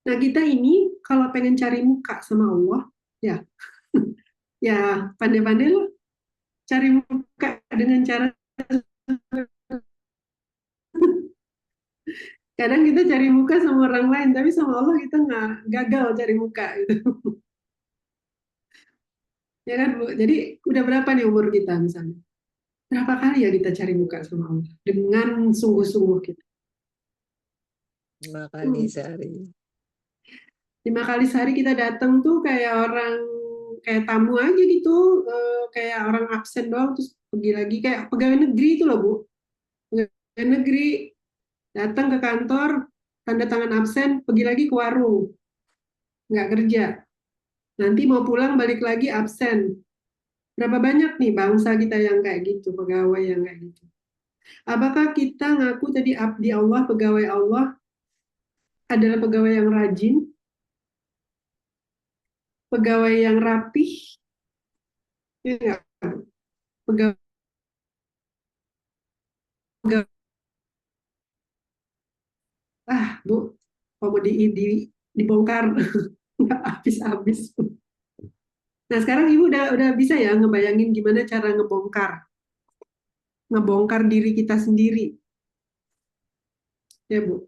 A: Nah kita ini kalau pengen cari muka sama Allah, ya ya pandai-pandai lah cari muka dengan cara, kadang kita cari muka sama orang lain, tapi sama Allah kita nggak, gagal cari muka gitu. Ya kan Bu? Jadi udah berapa nih umur kita misalnya? Berapa kali ya kita cari muka sama Allah dengan sungguh-sungguh kita?
B: 5 kali
A: Hmm.
B: sehari.
A: 5 kali sehari kita datang tuh kayak orang, kayak tamu aja gitu, kayak orang absen doang terus pergi lagi kayak pegawai negeri itu loh, Bu. Pegawai negeri datang ke kantor, tanda tangan absen, pergi lagi ke warung, nggak kerja. Nanti mau pulang balik lagi absen. Berapa banyak nih bangsa kita yang kayak gitu, pegawai yang kayak gitu. Apakah kita ngaku tadi abdi Allah, pegawai Allah adalah pegawai yang rajin, pegawai yang rapih, ya nggak? Pegawai, pegawai, Bu, kalau mau dibongkar nggak habis-habis. Nah sekarang Ibu udah bisa ya ngebayangin gimana cara ngebongkar, ngebongkar diri kita sendiri, ya Bu.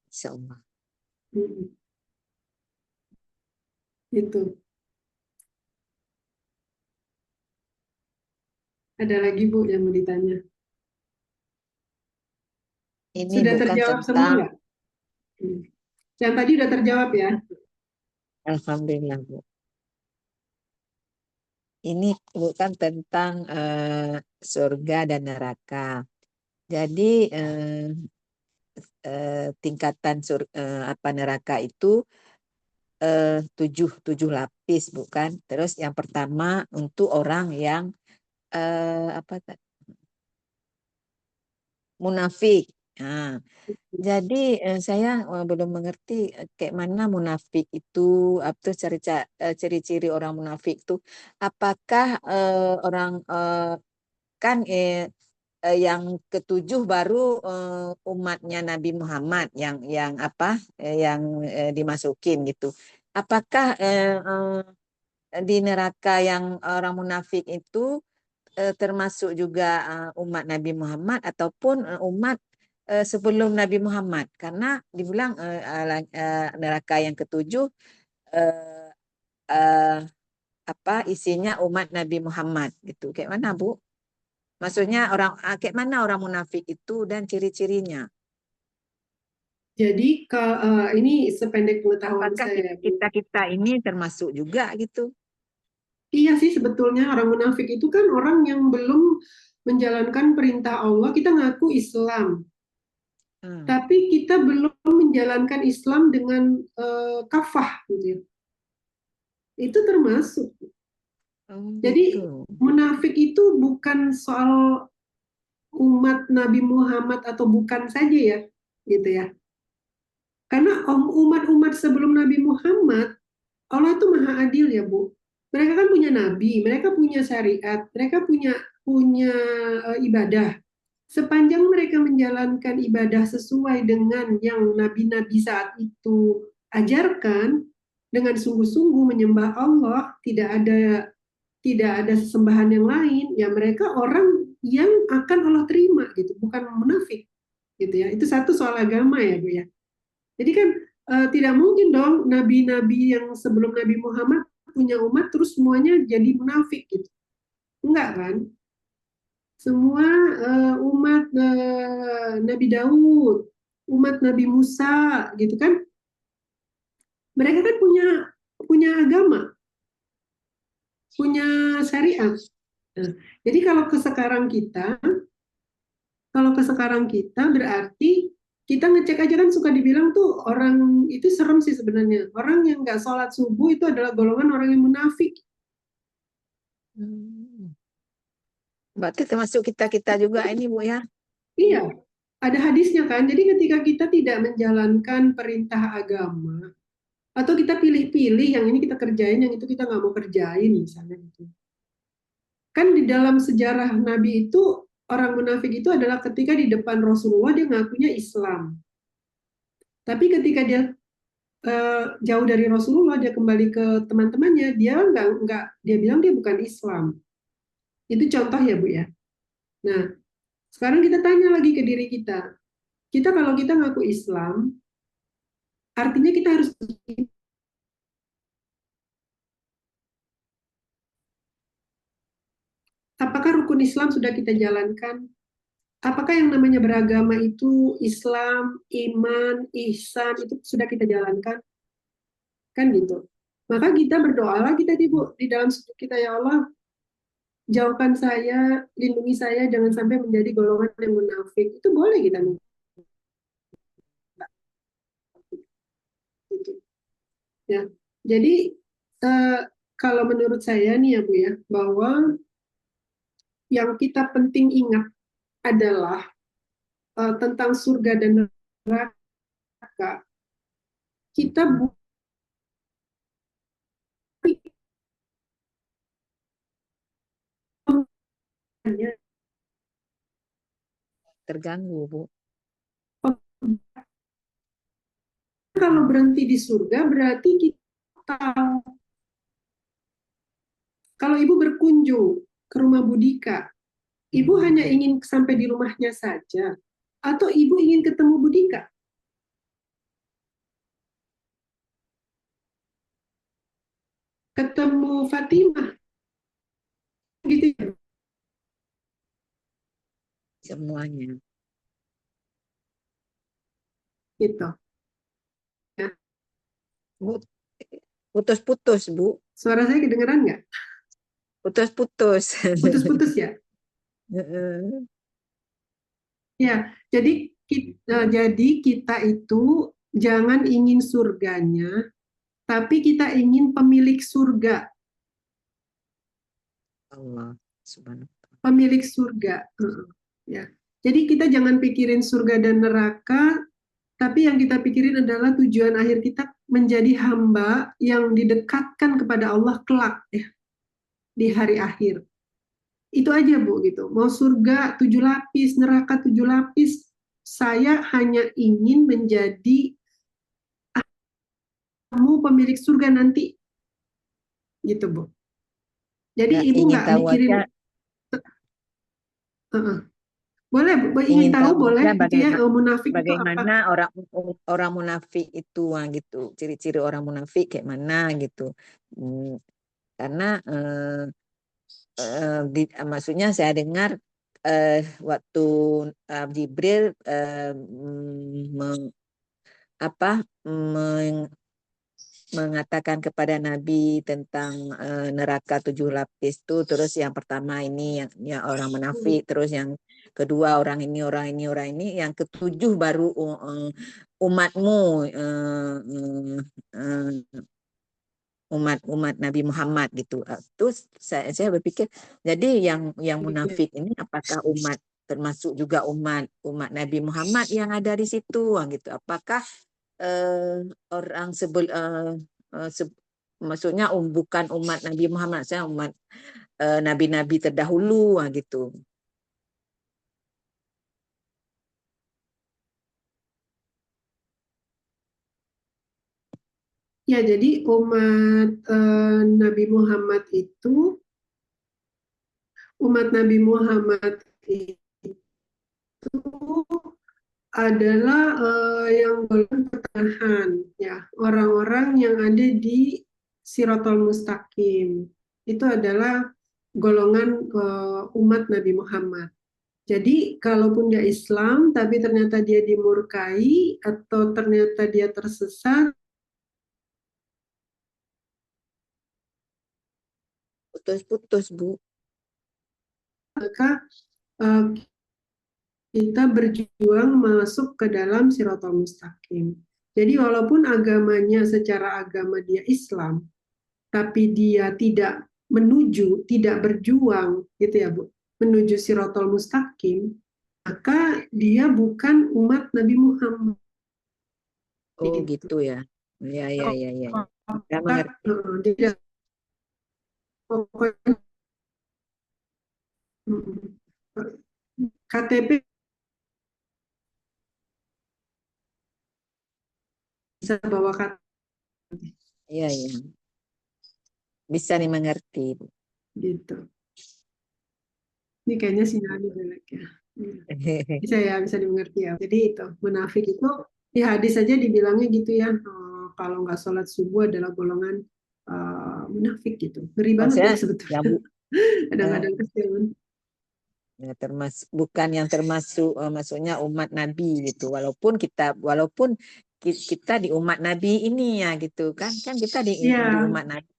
B: Insya Allah.
A: Mm, itu. Ada lagi Bu yang mau ditanya?
B: Ini
A: Sudah
B: bukan
A: terjawab semua
B: tentang,
A: nggak? Hmm. Yang tadi udah terjawab ya?
B: Alhamdulillah Bu. Ini bukan tentang surga dan neraka. Jadi tingkatan apa neraka itu tujuh lapis bukan. Terus yang pertama untuk orang yang apa munafik. Nah, jadi saya belum mengerti kayak mana munafik itu, apa ciri-ciri orang munafik itu. Apakah orang kan yang ketujuh baru umatnya Nabi Muhammad yang apa yang dimasukin gitu. Apakah di neraka yang orang munafik itu termasuk juga umat Nabi Muhammad ataupun umat sebelum Nabi Muhammad? Karena dibilang neraka yang ketujuh eh, eh, apa isinya umat Nabi Muhammad gitu. Kayak mana, Bu? Maksudnya kayak mana orang munafik itu dan ciri-cirinya?
A: Jadi ini sependek pengetahuan
B: Apakah
A: saya, Bu.
B: kita-kita ini termasuk juga gitu?
A: Iya sih sebetulnya orang munafik itu kan orang yang belum menjalankan perintah Allah. Kita ngaku Islam,
B: Hmm.
A: tapi kita belum menjalankan Islam dengan kafah gitu ya. Itu termasuk.
B: Oh gitu.
A: Jadi munafik itu bukan soal umat Nabi Muhammad atau bukan saja ya, gitu ya. Karena umat-umat sebelum Nabi Muhammad, Allah itu maha adil ya, Bu. Mereka kan punya nabi, mereka punya syariat, mereka punya punya ibadah. Sepanjang mereka menjalankan ibadah sesuai dengan yang nabi-nabi saat itu ajarkan, dengan sungguh-sungguh menyembah Allah, tidak ada sesembahan yang lain, ya mereka orang yang akan Allah terima gitu, bukan munafik gitu ya. Itu satu soal agama ya, Bu ya. Jadi kan tidak mungkin dong nabi-nabi yang sebelum Nabi Muhammad punya umat terus semuanya jadi munafik gitu. Enggak kan? Semua umat Nabi Daud, umat Nabi Musa gitu kan. Mereka kan punya punya agama, punya syariat. Nah, jadi kalau ke sekarang kita berarti kita ngecek aja kan suka dibilang tuh orang itu serem sih sebenarnya. Orang yang nggak sholat subuh itu adalah golongan orang yang munafik.
B: Hmm. Berarti termasuk kita-kita juga ini, Bu ya.
A: Iya, ada hadisnya kan. Jadi ketika kita tidak menjalankan perintah agama, atau kita pilih-pilih yang ini kita kerjain, yang itu kita nggak mau kerjain misalnya gitu. Kan di dalam sejarah Nabi itu, orang munafik itu adalah ketika di depan Rasulullah dia ngakunya Islam. Tapi ketika dia jauh dari Rasulullah, dia kembali ke teman-temannya, dia nggak dia bilang dia bukan Islam. Itu contoh ya, Bu ya. Nah, sekarang kita tanya lagi ke diri kita. Kita kalau kita ngaku Islam, artinya kita harus, apakah rukun Islam sudah kita jalankan? Apakah yang namanya beragama itu Islam, iman, ihsan itu sudah kita jalankan? Kan gitu. Maka kita berdoalah kita di dalam sujud kita, ya Allah, jauhkan saya, lindungi saya jangan sampai menjadi golongan yang munafik. Itu boleh kita minta gitu. Ya. Jadi eh, kalau menurut saya nih ya Bu ya, bahwa yang kita penting ingat adalah tentang surga dan neraka. Kita bukan hanya
B: Terganggu, Bu.
A: kalau berhenti di surga berarti kita, kalau ibu berkunjung ke rumah Budika, ibu hanya ingin sampai di rumahnya saja atau ibu ingin ketemu Budika, ketemu Fatimah gitu ya,
B: Semuanya.
A: gitu ya.
B: Bu, putus-putus, Bu.
A: Suara saya kedengeran nggak?
B: Putus-putus.
A: Putus-putus ya.
B: Heeh.
A: Ya, jadi kita itu jangan ingin surganya, tapi kita ingin pemilik surga,
B: Allah subhanahu.
A: pemilik surga. Ya. Jadi kita jangan pikirin surga dan neraka, tapi yang kita pikirin adalah tujuan akhir kita menjadi hamba yang didekatkan kepada Allah kelak ya di hari akhir. Itu aja Bu gitu. Mau surga 7 lapis, neraka 7 lapis, saya hanya ingin menjadi kamu pemilik surga nanti gitu Bu. Jadi
B: Nggak
A: ibu
B: ingin
A: nggak
B: tahu
A: mikirin,
B: aja,
A: boleh Bu, ingin
B: ingin
A: tahu
B: tahu
A: boleh
B: aja
A: gitu ya, munafik itu apa?
B: bagaimana orang orang munafik itu, gitu. Ciri-ciri orang munafik kayak mana gitu. Hmm, karena maksudnya saya dengar waktu Jibril apa mengatakan kepada Nabi tentang neraka 7 lapis itu, terus yang pertama ini yang orang munafik, terus yang kedua orang ini, yang ketujuh baru umatmu, umat Nabi Muhammad gitu. Terus saya berpikir, jadi yang munafik ini apakah umat, termasuk juga umat umat Nabi Muhammad yang ada di situ gitu? Apakah orang maksudnya bukan umat Nabi Muhammad, saya umat nabi-nabi terdahulu gitu.
A: Ya, jadi Nabi Muhammad itu, umat Nabi Muhammad itu adalah yang golongan pertengahan, ya, orang-orang yang ada di Siratal Mustaqim. Itu adalah golongan umat Nabi Muhammad. Jadi, kalaupun dia Islam, tapi ternyata dia dimurkai atau ternyata dia tersesat,
B: Putus-putus, Bu.
A: maka eh, kita berjuang masuk ke dalam Siratal Mustaqim. Jadi walaupun agamanya secara agama dia Islam, tapi dia tidak menuju, tidak berjuang, gitu ya Bu, menuju Siratal Mustaqim, maka dia bukan umat Nabi Muhammad.
B: Oh
A: Gitu.
B: gitu ya. Ya, ya, ya, ya, ya. Saya mengerti.
A: Jadi pokoknya KTP bisa bawa KTP
B: Iya, ya. Bisa dimengerti, Bu.
A: gitu. Ini kayaknya sinyalnya jelek ya. Bisa ya, bisa dimengerti ya. Jadi itu munafik itu di hadis saja dibilangnya gitu ya. Kalau nggak sholat subuh adalah golongan munafik gitu. Ngeri
B: Oh,
A: banget
B: saya
A: ya
B: yang
A: sebetulnya. Kadang-kadang kesian.
B: ya, termasuk bukan yang termasuk maksudnya umat Nabi gitu. Walaupun kita di umat Nabi ini ya gitu kan kita di
A: Iya,
B: umat Nabi.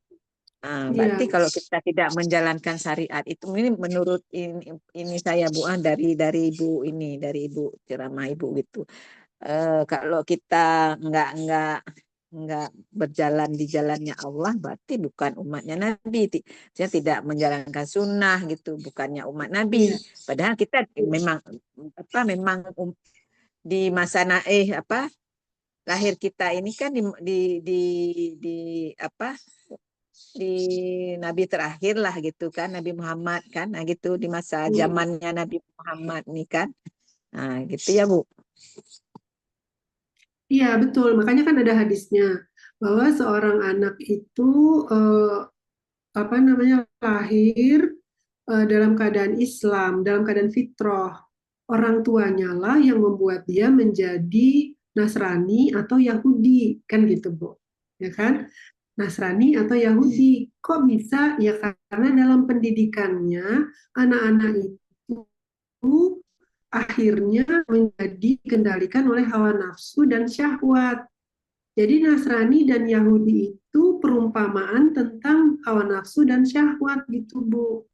B: Berarti
A: iya,
B: kalau kita tidak menjalankan syariat itu, ini menurut ini saya Bu, dari ibu ceramah ibu gitu. Kalau kita nggak berjalan di jalannya Allah, berarti bukan umatnya Nabi. Saya tidak menjalankan sunnah gitu, bukannya umat Nabi.
A: iya,
B: Padahal kita memang memang di masa lahir kita ini kan di di apa di Nabi terakhir lah gitu kan, Nabi Muhammad kan, nah gitu di masa
A: hmm,
B: zamannya Nabi Muhammad nih kan, nah gitu ya Bu.
A: iya betul. Makanya kan ada hadisnya bahwa seorang anak itu apa namanya lahir dalam keadaan Islam, dalam keadaan fitrah. Orang tuanya lah yang membuat dia menjadi Nasrani atau Yahudi, kan gitu, Bu. Ya kan? Nasrani atau Yahudi. Kok bisa? Ya karena dalam pendidikannya anak-anak itu akhirnya menjadi dikendalikan oleh hawa nafsu dan syahwat. Jadi Nasrani dan Yahudi itu perumpamaan tentang hawa nafsu dan syahwat gitu, Bu.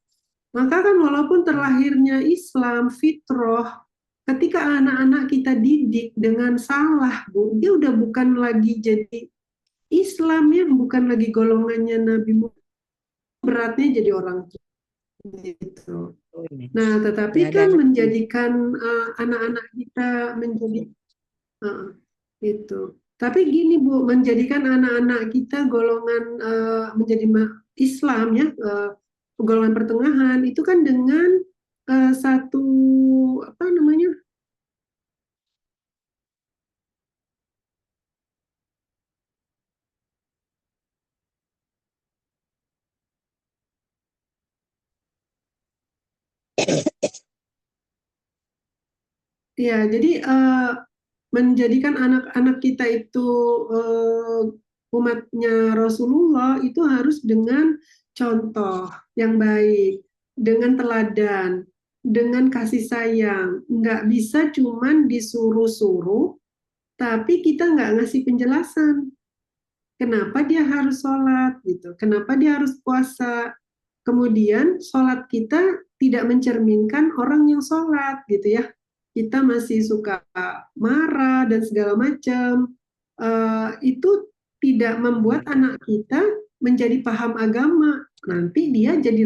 A: Maka kan walaupun terlahirnya Islam, fitrah, ketika anak-anak kita didik dengan salah, Bu, dia udah bukan lagi jadi Islam ya, bukan lagi golongannya Nabi Muhammad, beratnya jadi orang tua gitu.
B: Oh, ini.
A: Nah,
B: Ya
A: tetapi
B: ada
A: kan
B: ngerti.
A: menjadikan anak-anak kita menjadi uh, itu. Tapi gini Bu, menjadikan anak-anak kita golongan menjadi Islam ya, golongan pertengahan itu kan dengan satu apa namanya, ya jadi menjadikan anak-anak kita itu umatnya Rasulullah itu harus dengan contoh yang baik, dengan teladan, dengan kasih sayang. Nggak bisa cuman disuruh-suruh, tapi kita nggak ngasih penjelasan. Kenapa dia harus sholat gitu? Kenapa dia harus puasa? Kemudian sholat kita tidak mencerminkan orang yang sholat gitu ya. Kita masih suka marah dan segala macam. Itu tidak membuat anak kita menjadi paham agama. Nanti dia jadi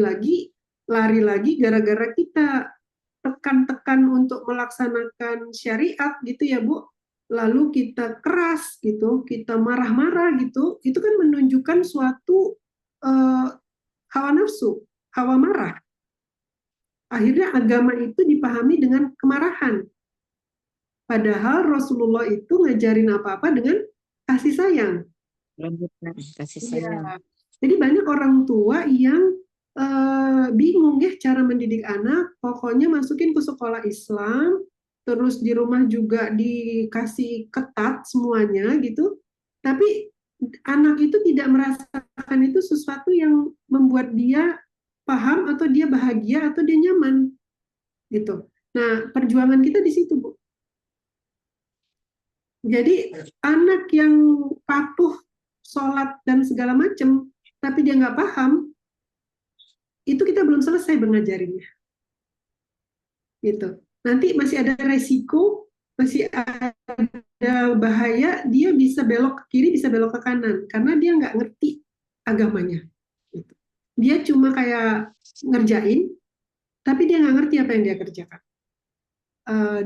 A: lari lagi gara-gara kita tekan-tekan untuk melaksanakan syariat gitu ya Bu. Lalu kita keras gitu, kita marah-marah gitu, itu kan menunjukkan suatu uh, hawa nafsu, hawa marah. Akhirnya agama itu dipahami dengan kemarahan. Padahal Rasulullah itu ngajarin apa-apa dengan kasih sayang.
B: Kasih
A: Iya.
B: sayang.
A: Jadi banyak orang tua yang bingung ya cara mendidik anak. Pokoknya masukin ke sekolah Islam, terus di rumah juga dikasih ketat semuanya gitu. Tapi anak itu tidak merasakan itu sesuatu yang membuat dia paham atau dia bahagia atau dia nyaman gitu. Nah, perjuangan kita di situ, Bu. Jadi anak yang patuh sholat dan segala macam, tapi dia nggak paham, itu kita belum selesai mengajarinya. Gitu. Nanti masih ada resiko, masih ada bahaya, dia bisa belok ke kiri, bisa belok ke kanan, karena dia nggak ngerti agamanya. Gitu. Dia cuma kayak ngerjain, tapi dia nggak ngerti apa yang dia kerjakan.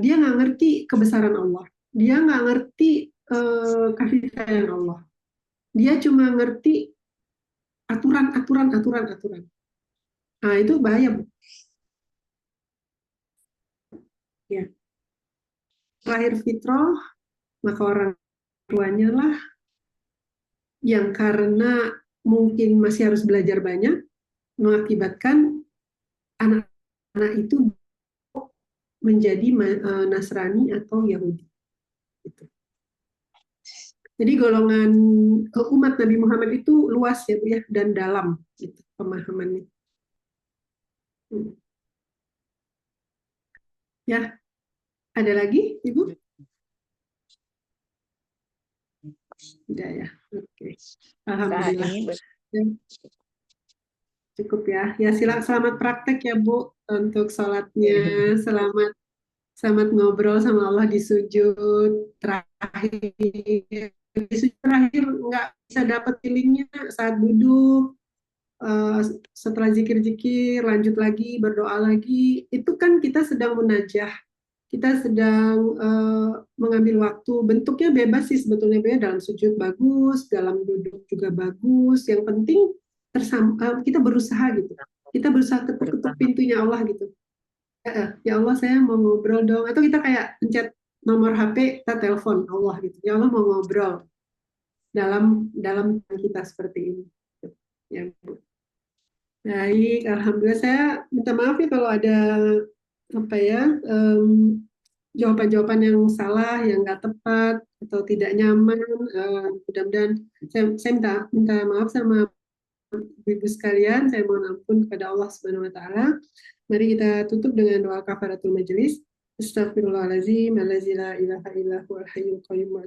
A: Dia nggak ngerti kebesaran Allah. Dia nggak ngerti kasih sayang Allah. Dia cuma ngerti aturan, aturan, aturan, aturan. Nah, itu bahaya, Bu. Ya. Terakhir fitrah, maka orang tuanya lah yang karena mungkin masih harus belajar banyak, mengakibatkan anak-anak itu menjadi Nasrani atau Yahudi. Gitu. Jadi golongan umat Nabi Muhammad itu luas ya Bu ya, dan dalam gitu, pemahamannya. Ya, ada lagi Ibu? Tidak ya, oke. Alhamdulillah. Ya, cukup ya. Ya selamat praktek ya Bu untuk sholatnya. Selamat selamat ngobrol sama Allah di sujud terakhir. Di sujud terakhir nggak bisa dapat feelingnya saat duduk. Setelah zikir-zikir lanjut lagi berdoa lagi, itu kan kita sedang munajah, kita sedang mengambil waktu. Bentuknya bebas sih sebetulnya, dalam sujud bagus, dalam duduk juga bagus, yang penting kita berusaha gitu, kita berusaha ketuk-ketuk pintunya Allah gitu. Ya Allah saya mau ngobrol dong, atau kita kayak pencet nomor HP, kita telepon Allah gitu, ya Allah mau ngobrol dalam kita seperti ini ya Bu. Baik, alhamdulillah. Saya minta maaf ya kalau ada apa ya jawaban-jawaban yang salah, yang nggak tepat atau tidak nyaman. Mudah-mudahan saya minta maaf sama ibu sekalian. Saya mohon ampun kepada Allah Subhanahu Wa Taala. Mari kita tutup dengan doa kafaratul majelis. Astagfirullahaladzim, la ilaha illa huwal hayyul qayyum.